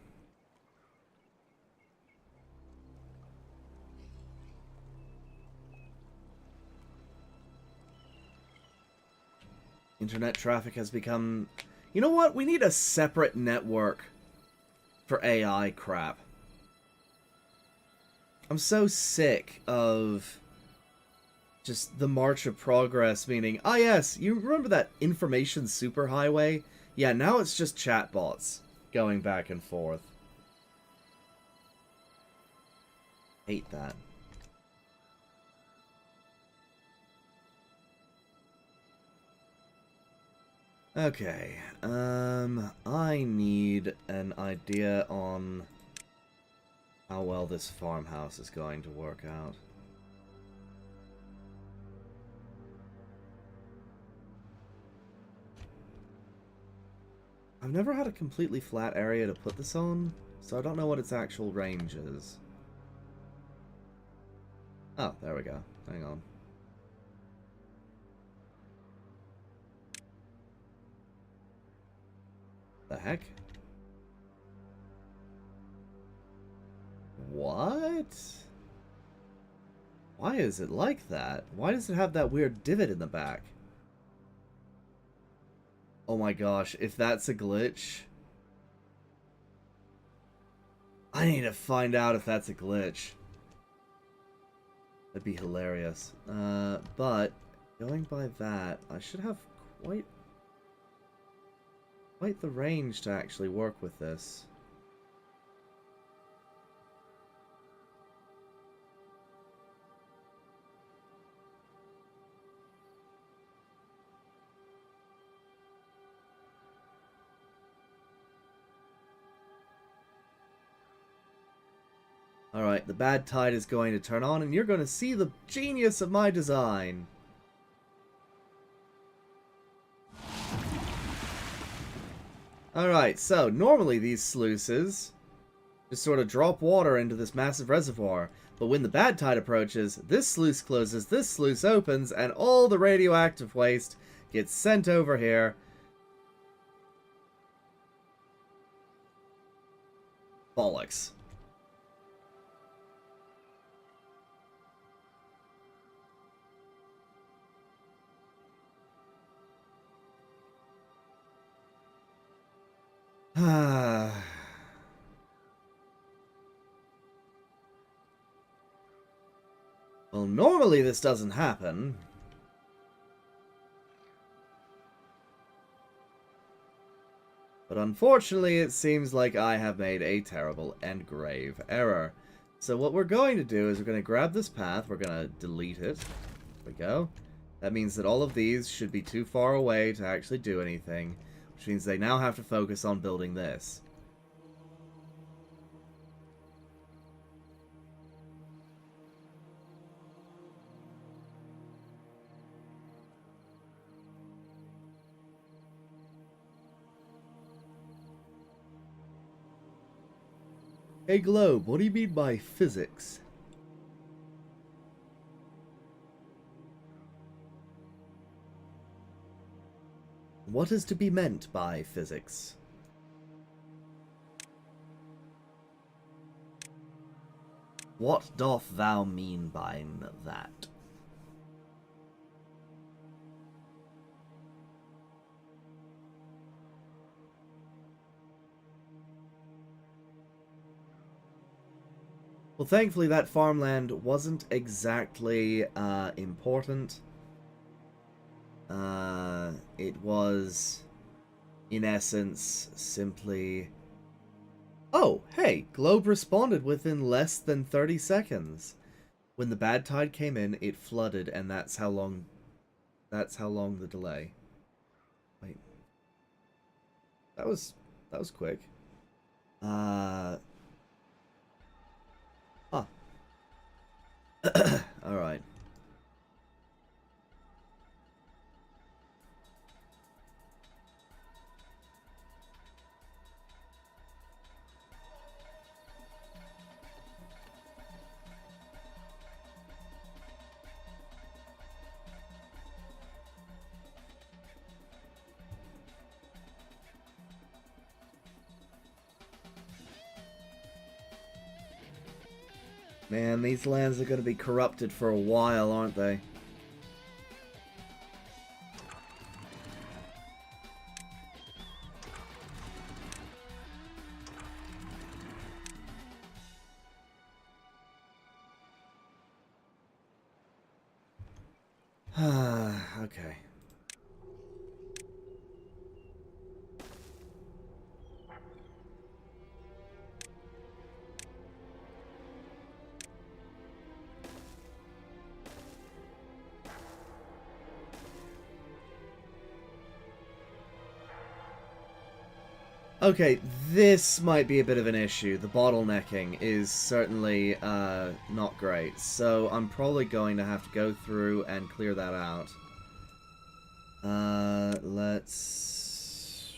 Internet traffic has become... You know what? We need a separate network for AI crap. I'm so sick of just the march of progress, meaning, ah yes, you remember that information superhighway? Yeah, now it's just chatbots going back and forth. Hate that. Okay, I need an idea on how well this farmhouse is going to work out. I've never had a completely flat area to put this on, so I don't know what its actual range is. Oh, there we go. Hang on. The heck? What? Why is it like that? Why does it have that weird divot in the back? Oh my gosh, if that's a glitch... I need to find out if that's a glitch. That'd be hilarious. But, going by that, I should have quite the range to actually work with this. Alright, the bad tide is going to turn on, and you're going to see the genius of my design. Alright, so normally these sluices just sort of drop water into this massive reservoir, but when the bad tide approaches, this sluice closes, this sluice opens, and all the radioactive waste gets sent over here. Bollocks. Well, normally this doesn't happen. But unfortunately, it seems like I have made a terrible and grave error. So what we're going to do is we're going to grab this path, we're going to delete it. There we go. That means that all of these should be too far away to actually do anything, which means they now have to focus on building this. Hey Globe, what do you mean by physics? What is to be meant by physics? What doth thou mean by that? Well, thankfully that farmland wasn't exactly important. It was, in essence, simply... Oh, hey, Globe responded within less than 30 seconds. When the bad tide came in, it flooded, and that's how long the delay. Wait. That was quick. Huh. Alright. Man, these lands are going to be corrupted for a while, aren't they? Okay. Okay, this might be a bit of an issue. The bottlenecking is certainly not great. So I'm probably going to have to go through and clear that out. Let's...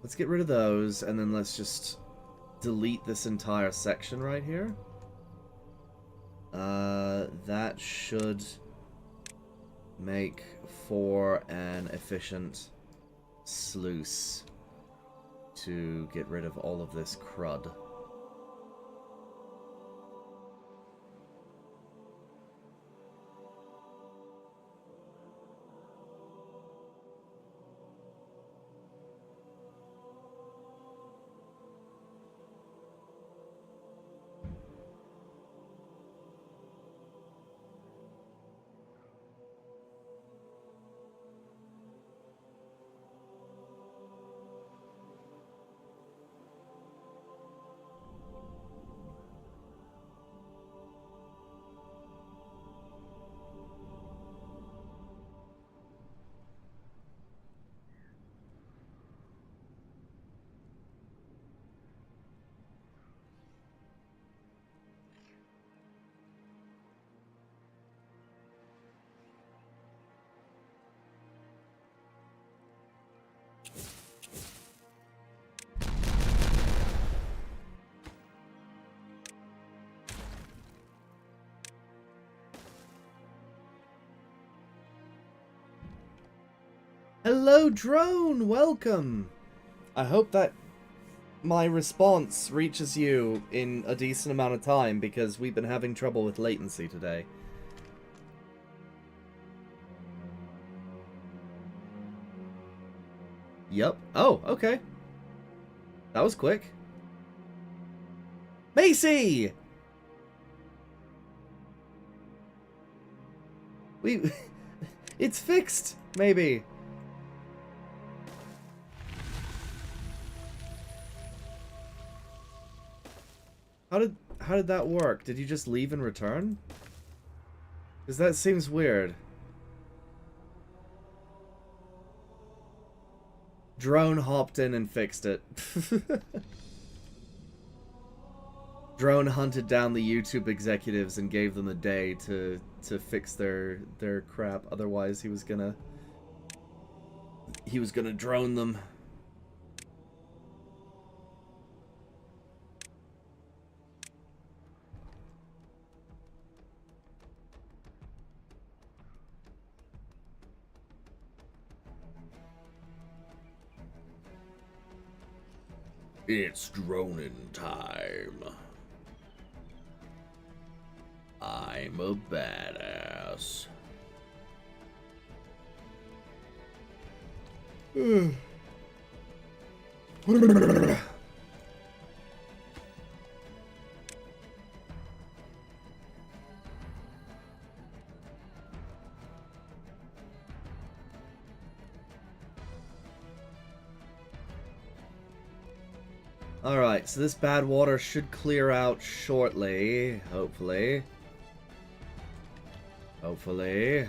Let's get rid of those, and then let's just delete this entire section right here. That should make for an efficient sluice to get rid of all of this crud. Hello, drone! Welcome! I hope that my response reaches you in a decent amount of time, because we've been having trouble with latency today. Yup. Oh, okay. That was quick. Macy! It's fixed, maybe. How did that work? Did you just leave and return? Because that seems weird. Drone hopped in and fixed it. Drone hunted down the YouTube executives and gave them a day to fix their crap. Otherwise, he was gonna drone them. It's droning time. I'm a badass. Alright, so this bad water should clear out shortly, hopefully. Hopefully.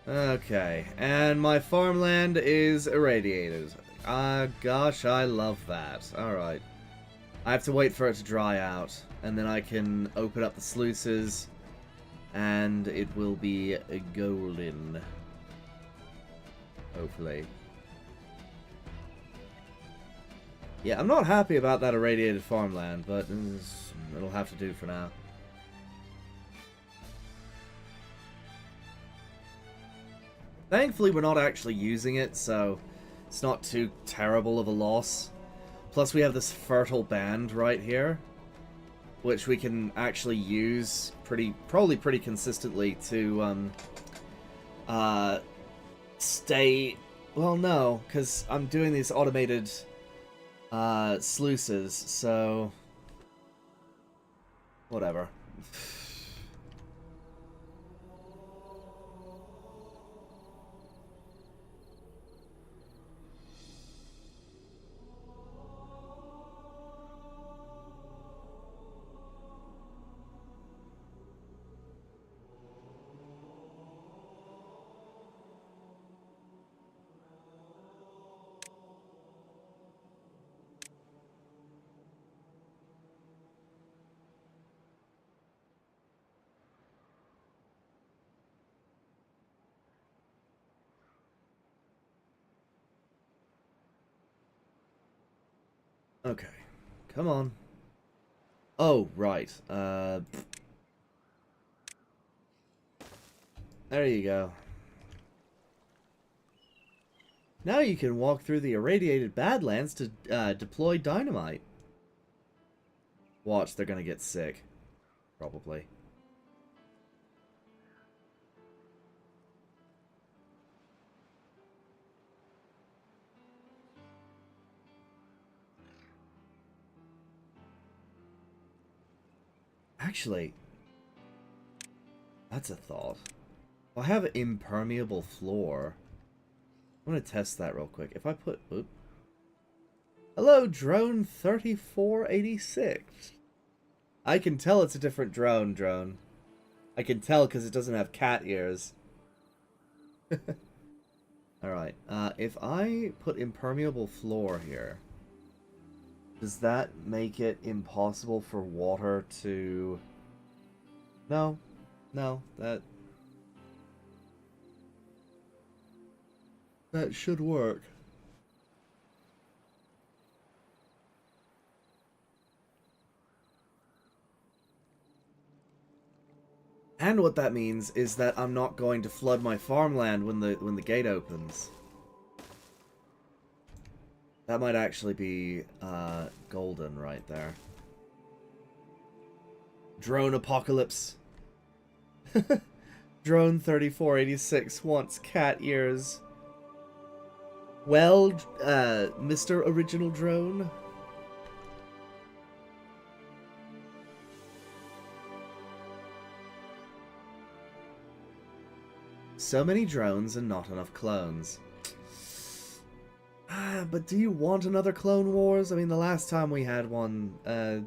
Okay, and my farmland is irradiated. Ah, gosh, I love that. Alright. I have to wait for it to dry out, and then I can open up the sluices, and it will be golden. Hopefully. Yeah, I'm not happy about that irradiated farmland, but it'll have to do for now. Thankfully, we're not actually using it, so it's not too terrible of a loss. Plus, we have this fertile band right here, which we can actually use probably pretty consistently to stay. Well, no, because I'm doing these automated sluices, so whatever. Okay, come on. Oh, right. There you go. Now you can walk through the irradiated Badlands to deploy dynamite. Watch, they're gonna get sick. Probably. Actually, that's a thought. I have an impermeable floor. I'm gonna test that real quick. If I put... Oop. Hello, drone 3486. I can tell it's a different drone. I can tell because it doesn't have cat ears. Alright, if I put impermeable floor here, does that make it impossible for water to... No, that should work. And what that means is that I'm not going to flood my farmland when the gate opens. That might actually be golden right there. Drone apocalypse. Drone 3486 wants cat ears. Well, Mr. Original Drone. So many drones and not enough clones. But do you want another Clone Wars? I mean, the last time we had one, I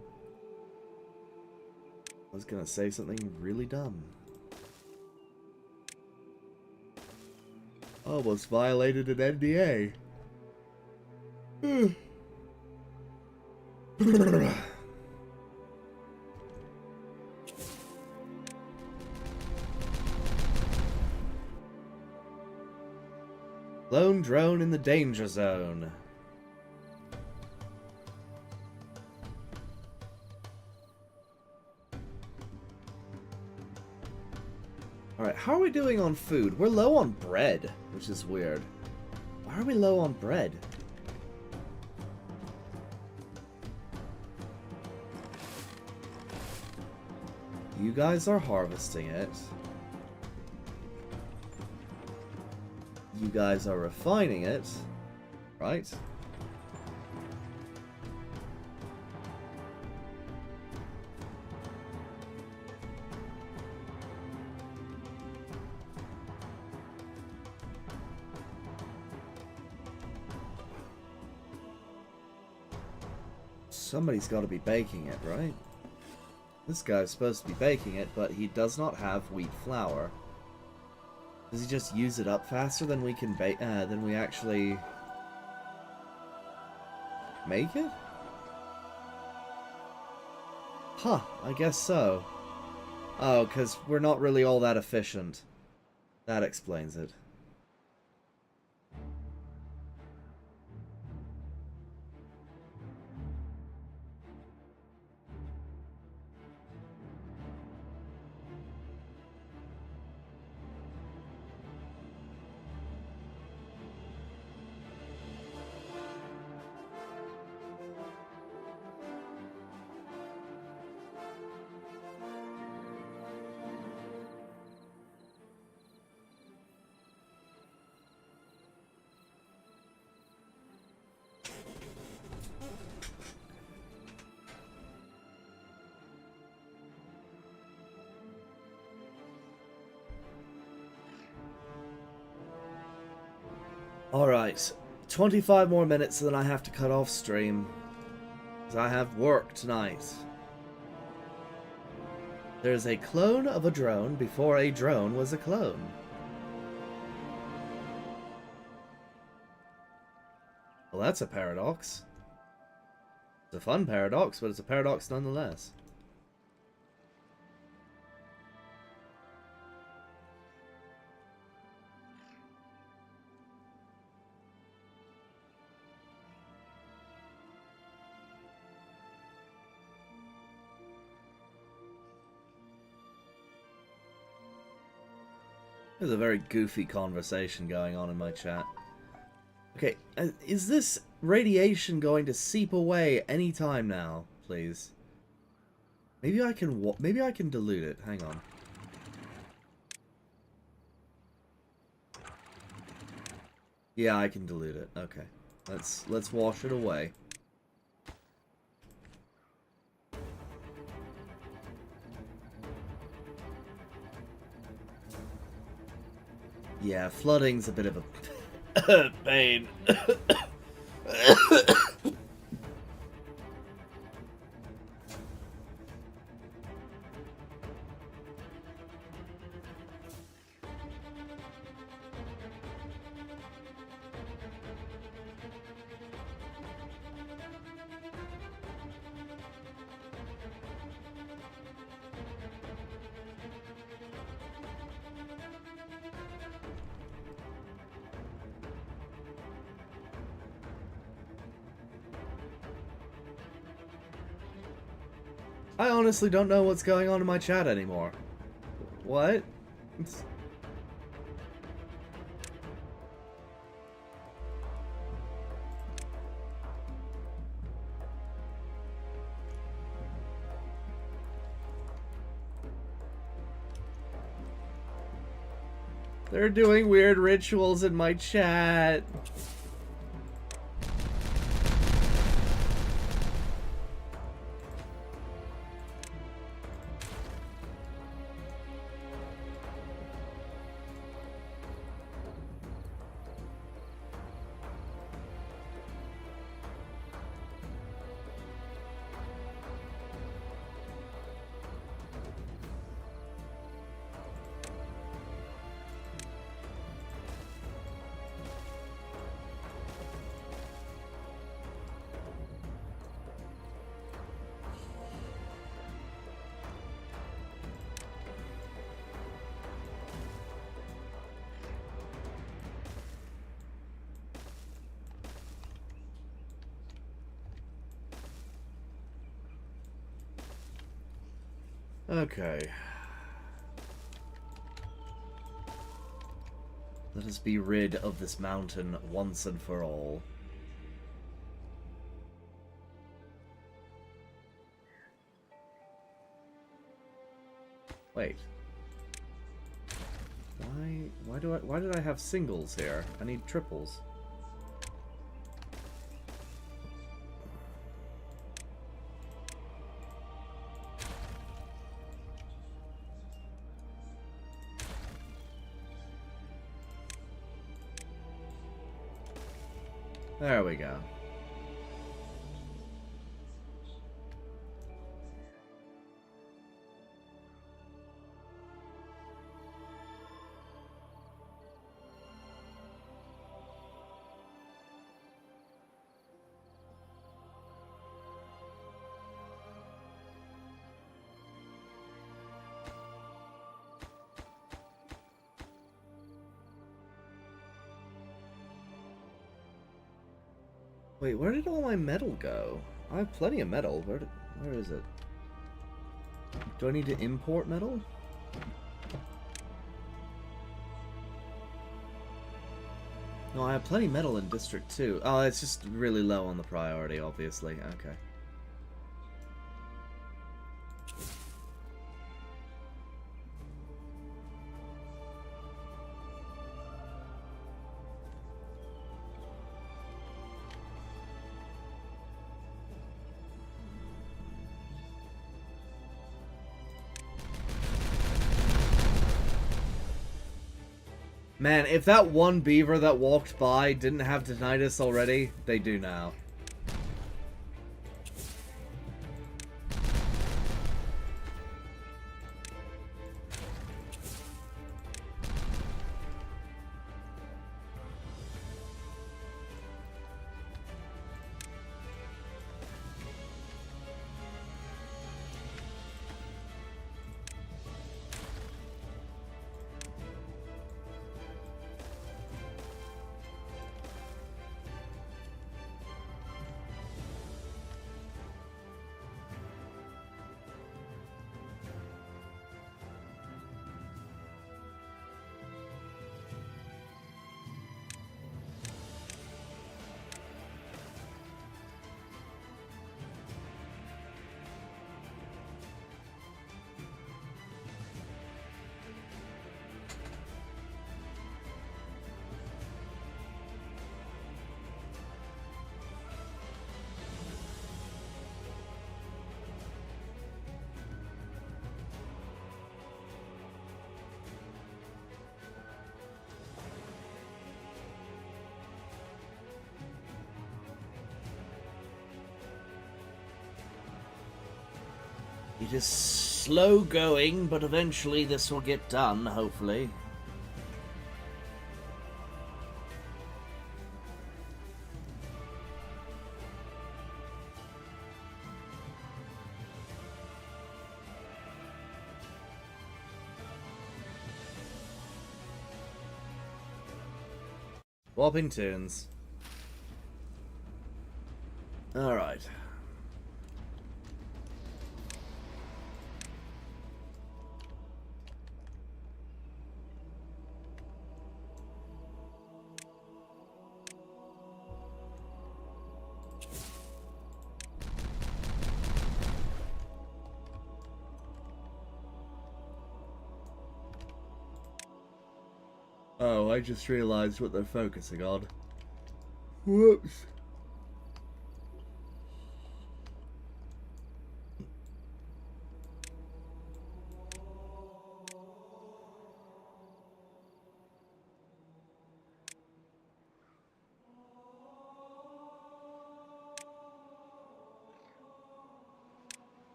was gonna say something really dumb. Almost violated an NDA. Lone drone in the danger zone. Alright, how are we doing on food? We're low on bread, which is weird. Why are we low on bread? You guys are harvesting it. You guys are refining it, right? Somebody's got to be baking it, right? This guy's supposed to be baking it, but he does not have wheat flour. Does he just use it up faster than we can bake? Than we actually make it? Huh, I guess so. Oh, because we're not really all that efficient. That explains it. Alright, 25 more minutes and then I have to cut off stream. Because I have work tonight. There's a clone of a drone before a drone was a clone. Well, that's a paradox. It's a fun paradox, but it's a paradox nonetheless. There's a very goofy conversation going on in my chat. Okay, is this radiation going to seep away any time now, please? Maybe I can dilute it. Hang on. Yeah, I can dilute it. Okay. Let's wash it away. Yeah, flooding's a bit of a pain. I honestly don't know what's going on in my chat anymore. What? They're doing weird rituals in my chat. Okay. Let us be rid of this mountain once and for all. Wait. Why did I have singles here? I need triples. There we go. Wait, where did all my metal go? I have plenty of metal. Where is it? Do I need to import metal? No, I have plenty of metal in District 2. Oh, it's just really low on the priority, obviously. Okay. Man, if that one beaver that walked by didn't have tinnitus already, they do now. It is slow going, but eventually this will get done, hopefully. Whopping tunes. Alright. Oh, I just realized what they're focusing on. Whoops.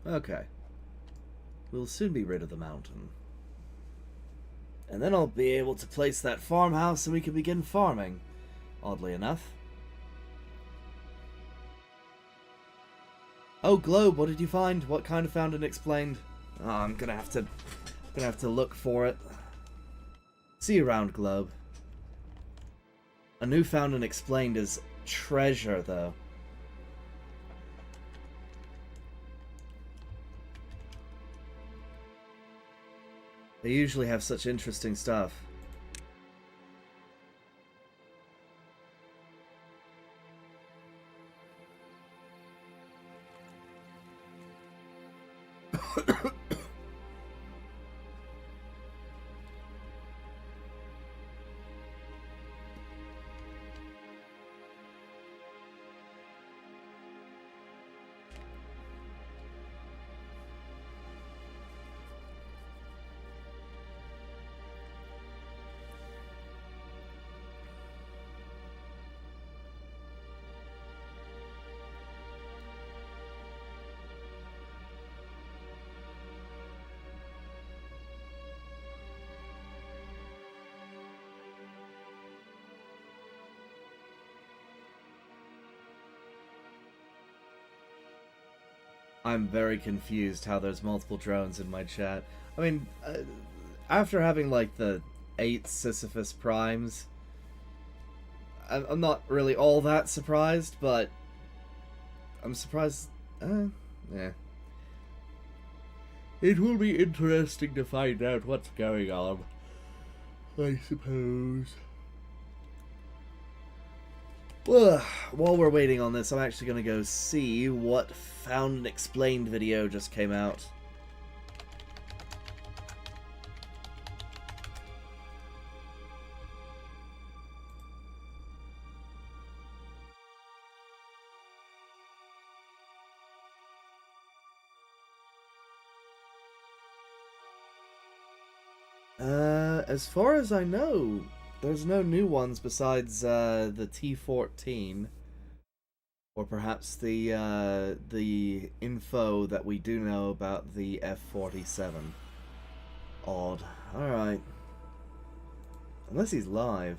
Okay. We'll soon be rid of the mountain. And then I'll be able to place that farmhouse and we can begin farming. Oddly enough. Oh, Globe, what did you find? What kind of found and explained? Oh, I'm gonna have to look for it. See you around, Globe. A new found and explained is treasure, though. They usually have such interesting stuff. I'm very confused how there's multiple drones in my chat. I mean, after having like the 8 Sisyphus primes, I'm not really all that surprised, but I'm surprised. Yeah. It will be interesting to find out what's going on, I suppose. Well, while we're waiting on this, I'm actually going to go see what Found and Explained video just came out. As far as I know, there's no new ones besides the T-14, or perhaps the info that we do know about the F-47. Odd. All right. Unless he's live.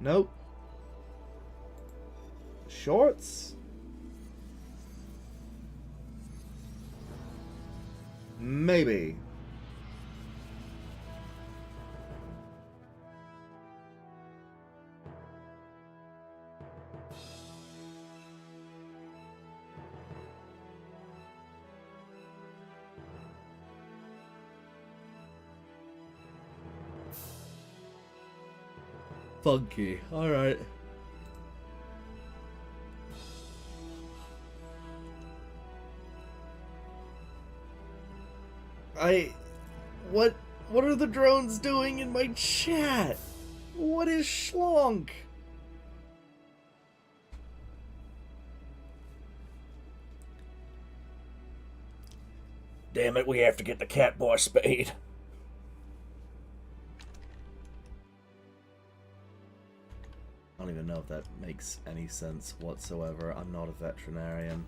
Nope. Shorts? Maybe. Funky. Alright. What are the drones doing in my chat? What is schlonk? Damn it, we have to get the Catboy spade. I don't even know if that makes any sense whatsoever. I'm not a veterinarian.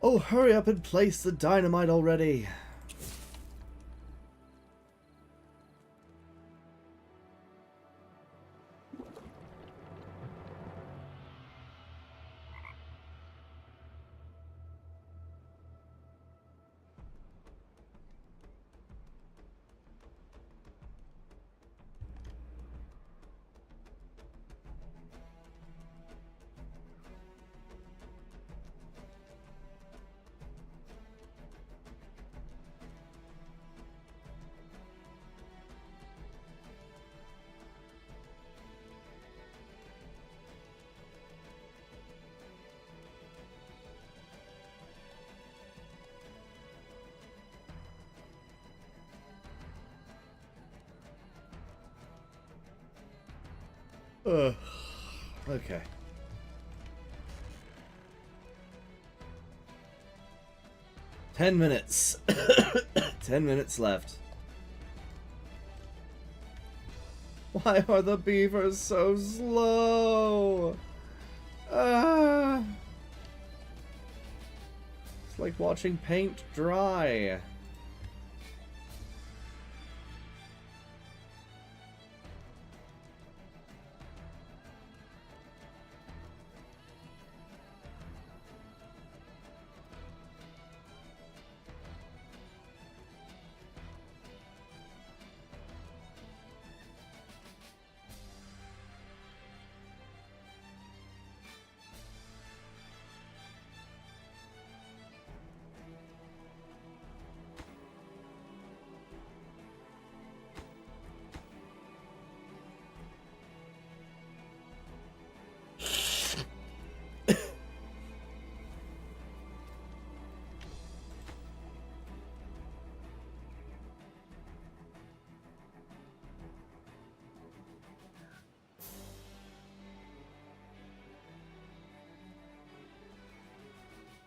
Oh, hurry up and place the dynamite already! Okay. 10 minutes. 10 minutes left. Why are the beavers so slow? It's like watching paint dry.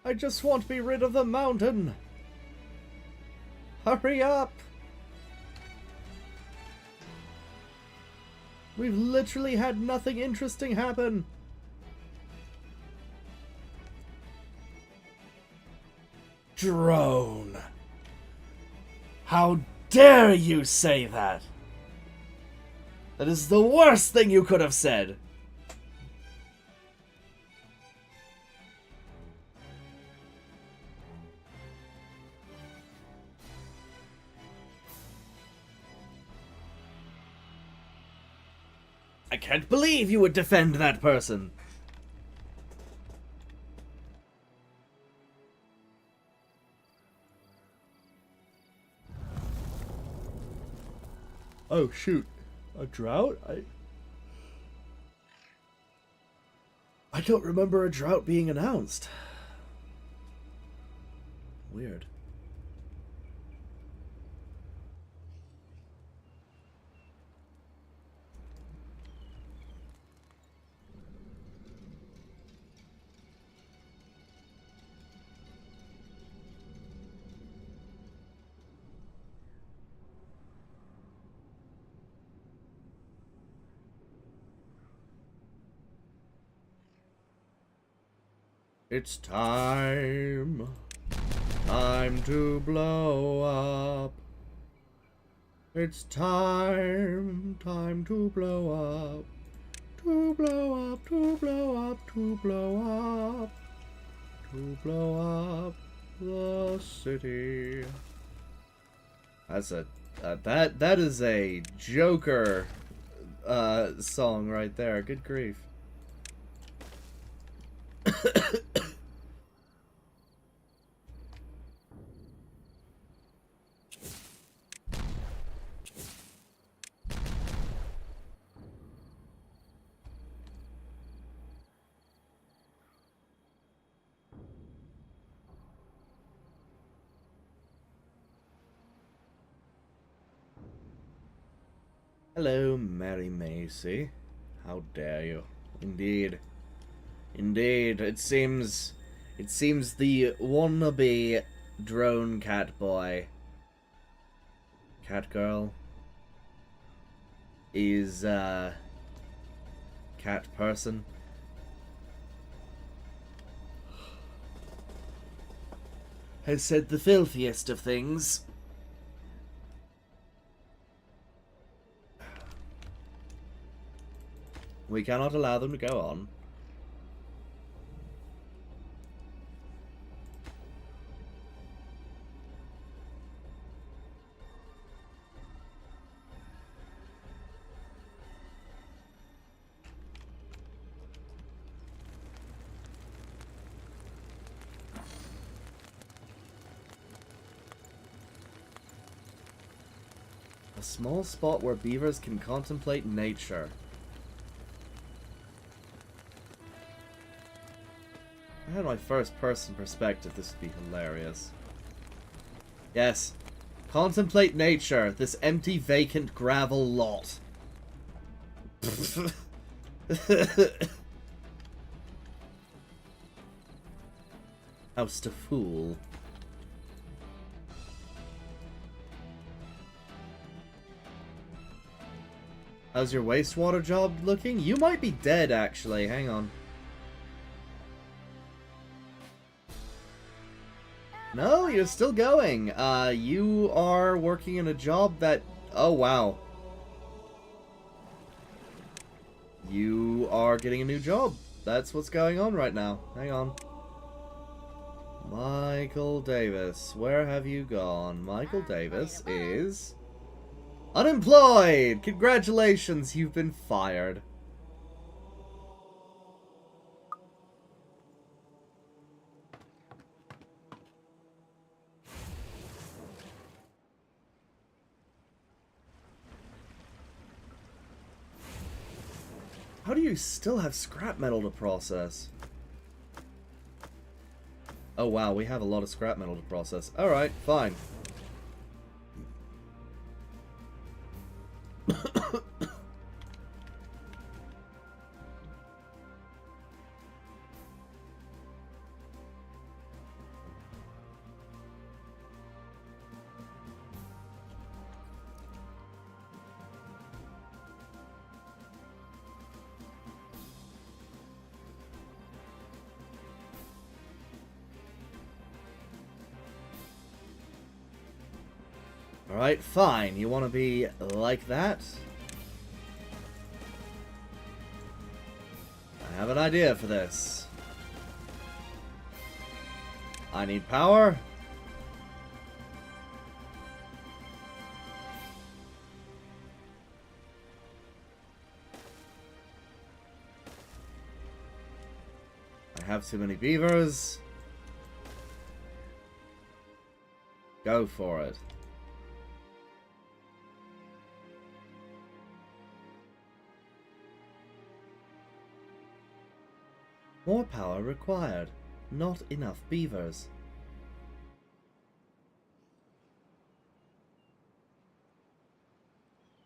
I just want to be rid of the mountain. Hurry up. We've literally had nothing interesting happen. Drone. How dare you say that? That is the worst thing you could have said. I can't believe you would defend that person. Oh, shoot. A drought? I don't remember a drought being announced. Weird. It's time. Time to blow up. It's time. Time to blow up. To blow up, to blow up, to blow up. To blow up the city. That's a... that is a Joker song right there. Good grief. Hello, Mary Macy. How dare you? Indeed. Indeed, it seems the wannabe drone cat boy, cat girl, is cat person. Has said the filthiest of things. We cannot allow them to go on. A small spot where beavers can contemplate nature. If I had my first-person perspective, this would be hilarious. Yes. Contemplate nature, this empty, vacant gravel lot. House to fool. How's your wastewater job looking? You might be dead, actually. Hang on. No, you're still going. You are working in a job that... Oh, wow. You are getting a new job. That's what's going on right now. Hang on. Michael Davis. Where have you gone? Michael Davis is... unemployed! Congratulations, you've been fired. How do you still have scrap metal to process? Oh wow, we have a lot of scrap metal to process. Alright, fine. Alright, fine. You want to be like that? I have an idea for this. I need power. I have too many beavers. Go for it. More power required. Not enough beavers.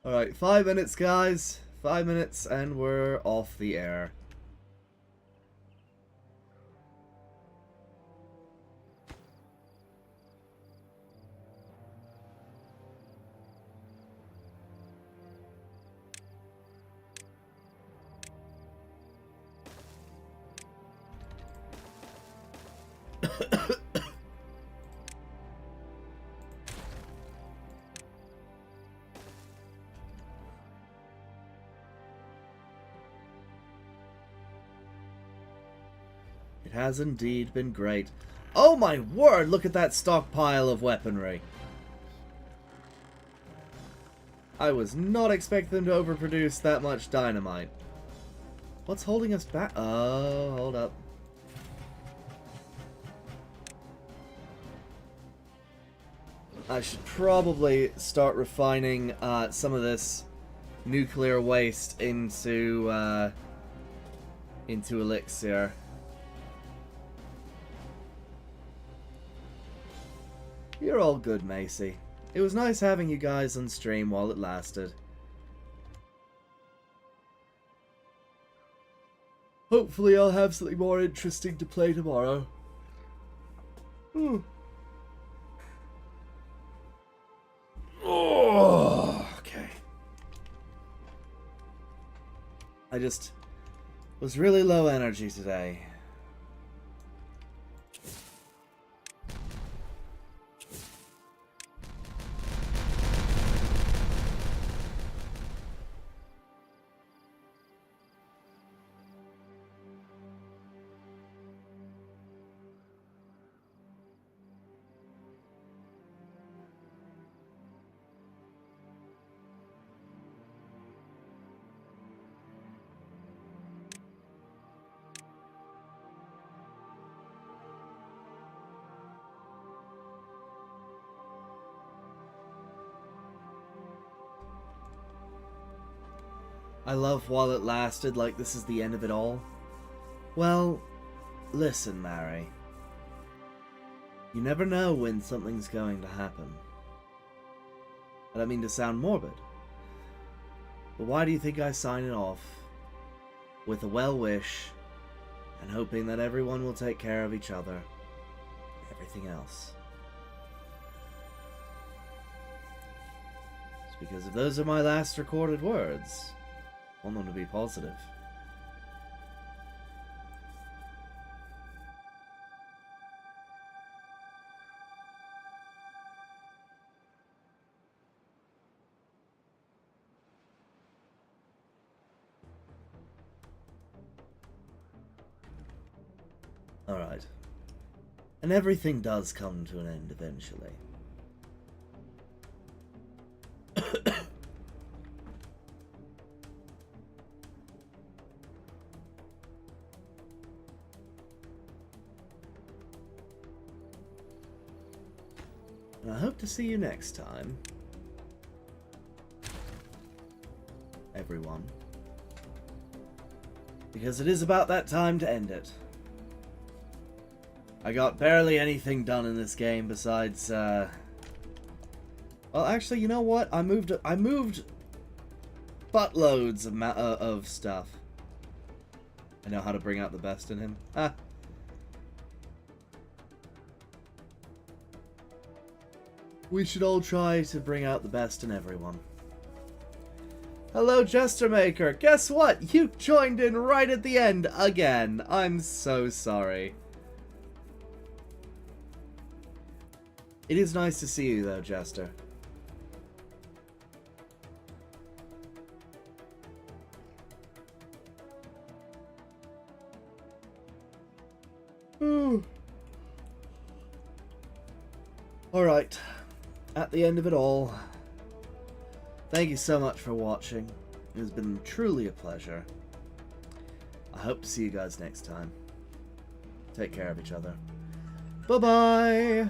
Alright, 5 minutes, guys. 5 minutes and we're off the air. It has indeed been great. Oh my word, look at that stockpile of weaponry. I was not expecting them to overproduce that much dynamite. What's holding us back? Oh, hold up. I should probably start refining some of this nuclear waste into elixir. You're all good, Macy. It was nice having you guys on stream while it lasted. Hopefully I'll have something more interesting to play tomorrow. Oh, okay. I just was really low energy today. I love while it lasted, like this is the end of it all. Well, listen, Mary. You never know when something's going to happen. I don't mean to sound morbid, but why do you think I sign it off with a well wish and hoping that everyone will take care of each other and everything else? It's because if those are my last recorded words, I want them to be positive. Alright. And everything does come to an end eventually. And I hope to see you next time, everyone. Because it is about that time to end it. I got barely anything done in this game besides, well, actually, you know what? I moved buttloads of stuff. I know how to bring out the best in him. Ah. We should all try to bring out the best in everyone. Hello, Jester Maker. Guess what? You joined in right at the end again. I'm so sorry. It is nice to see you, though, Jester. Alright, at the end of it all, thank you so much for watching. It has been truly a pleasure. I hope to see you guys next time. Take care of each other. Bye-bye!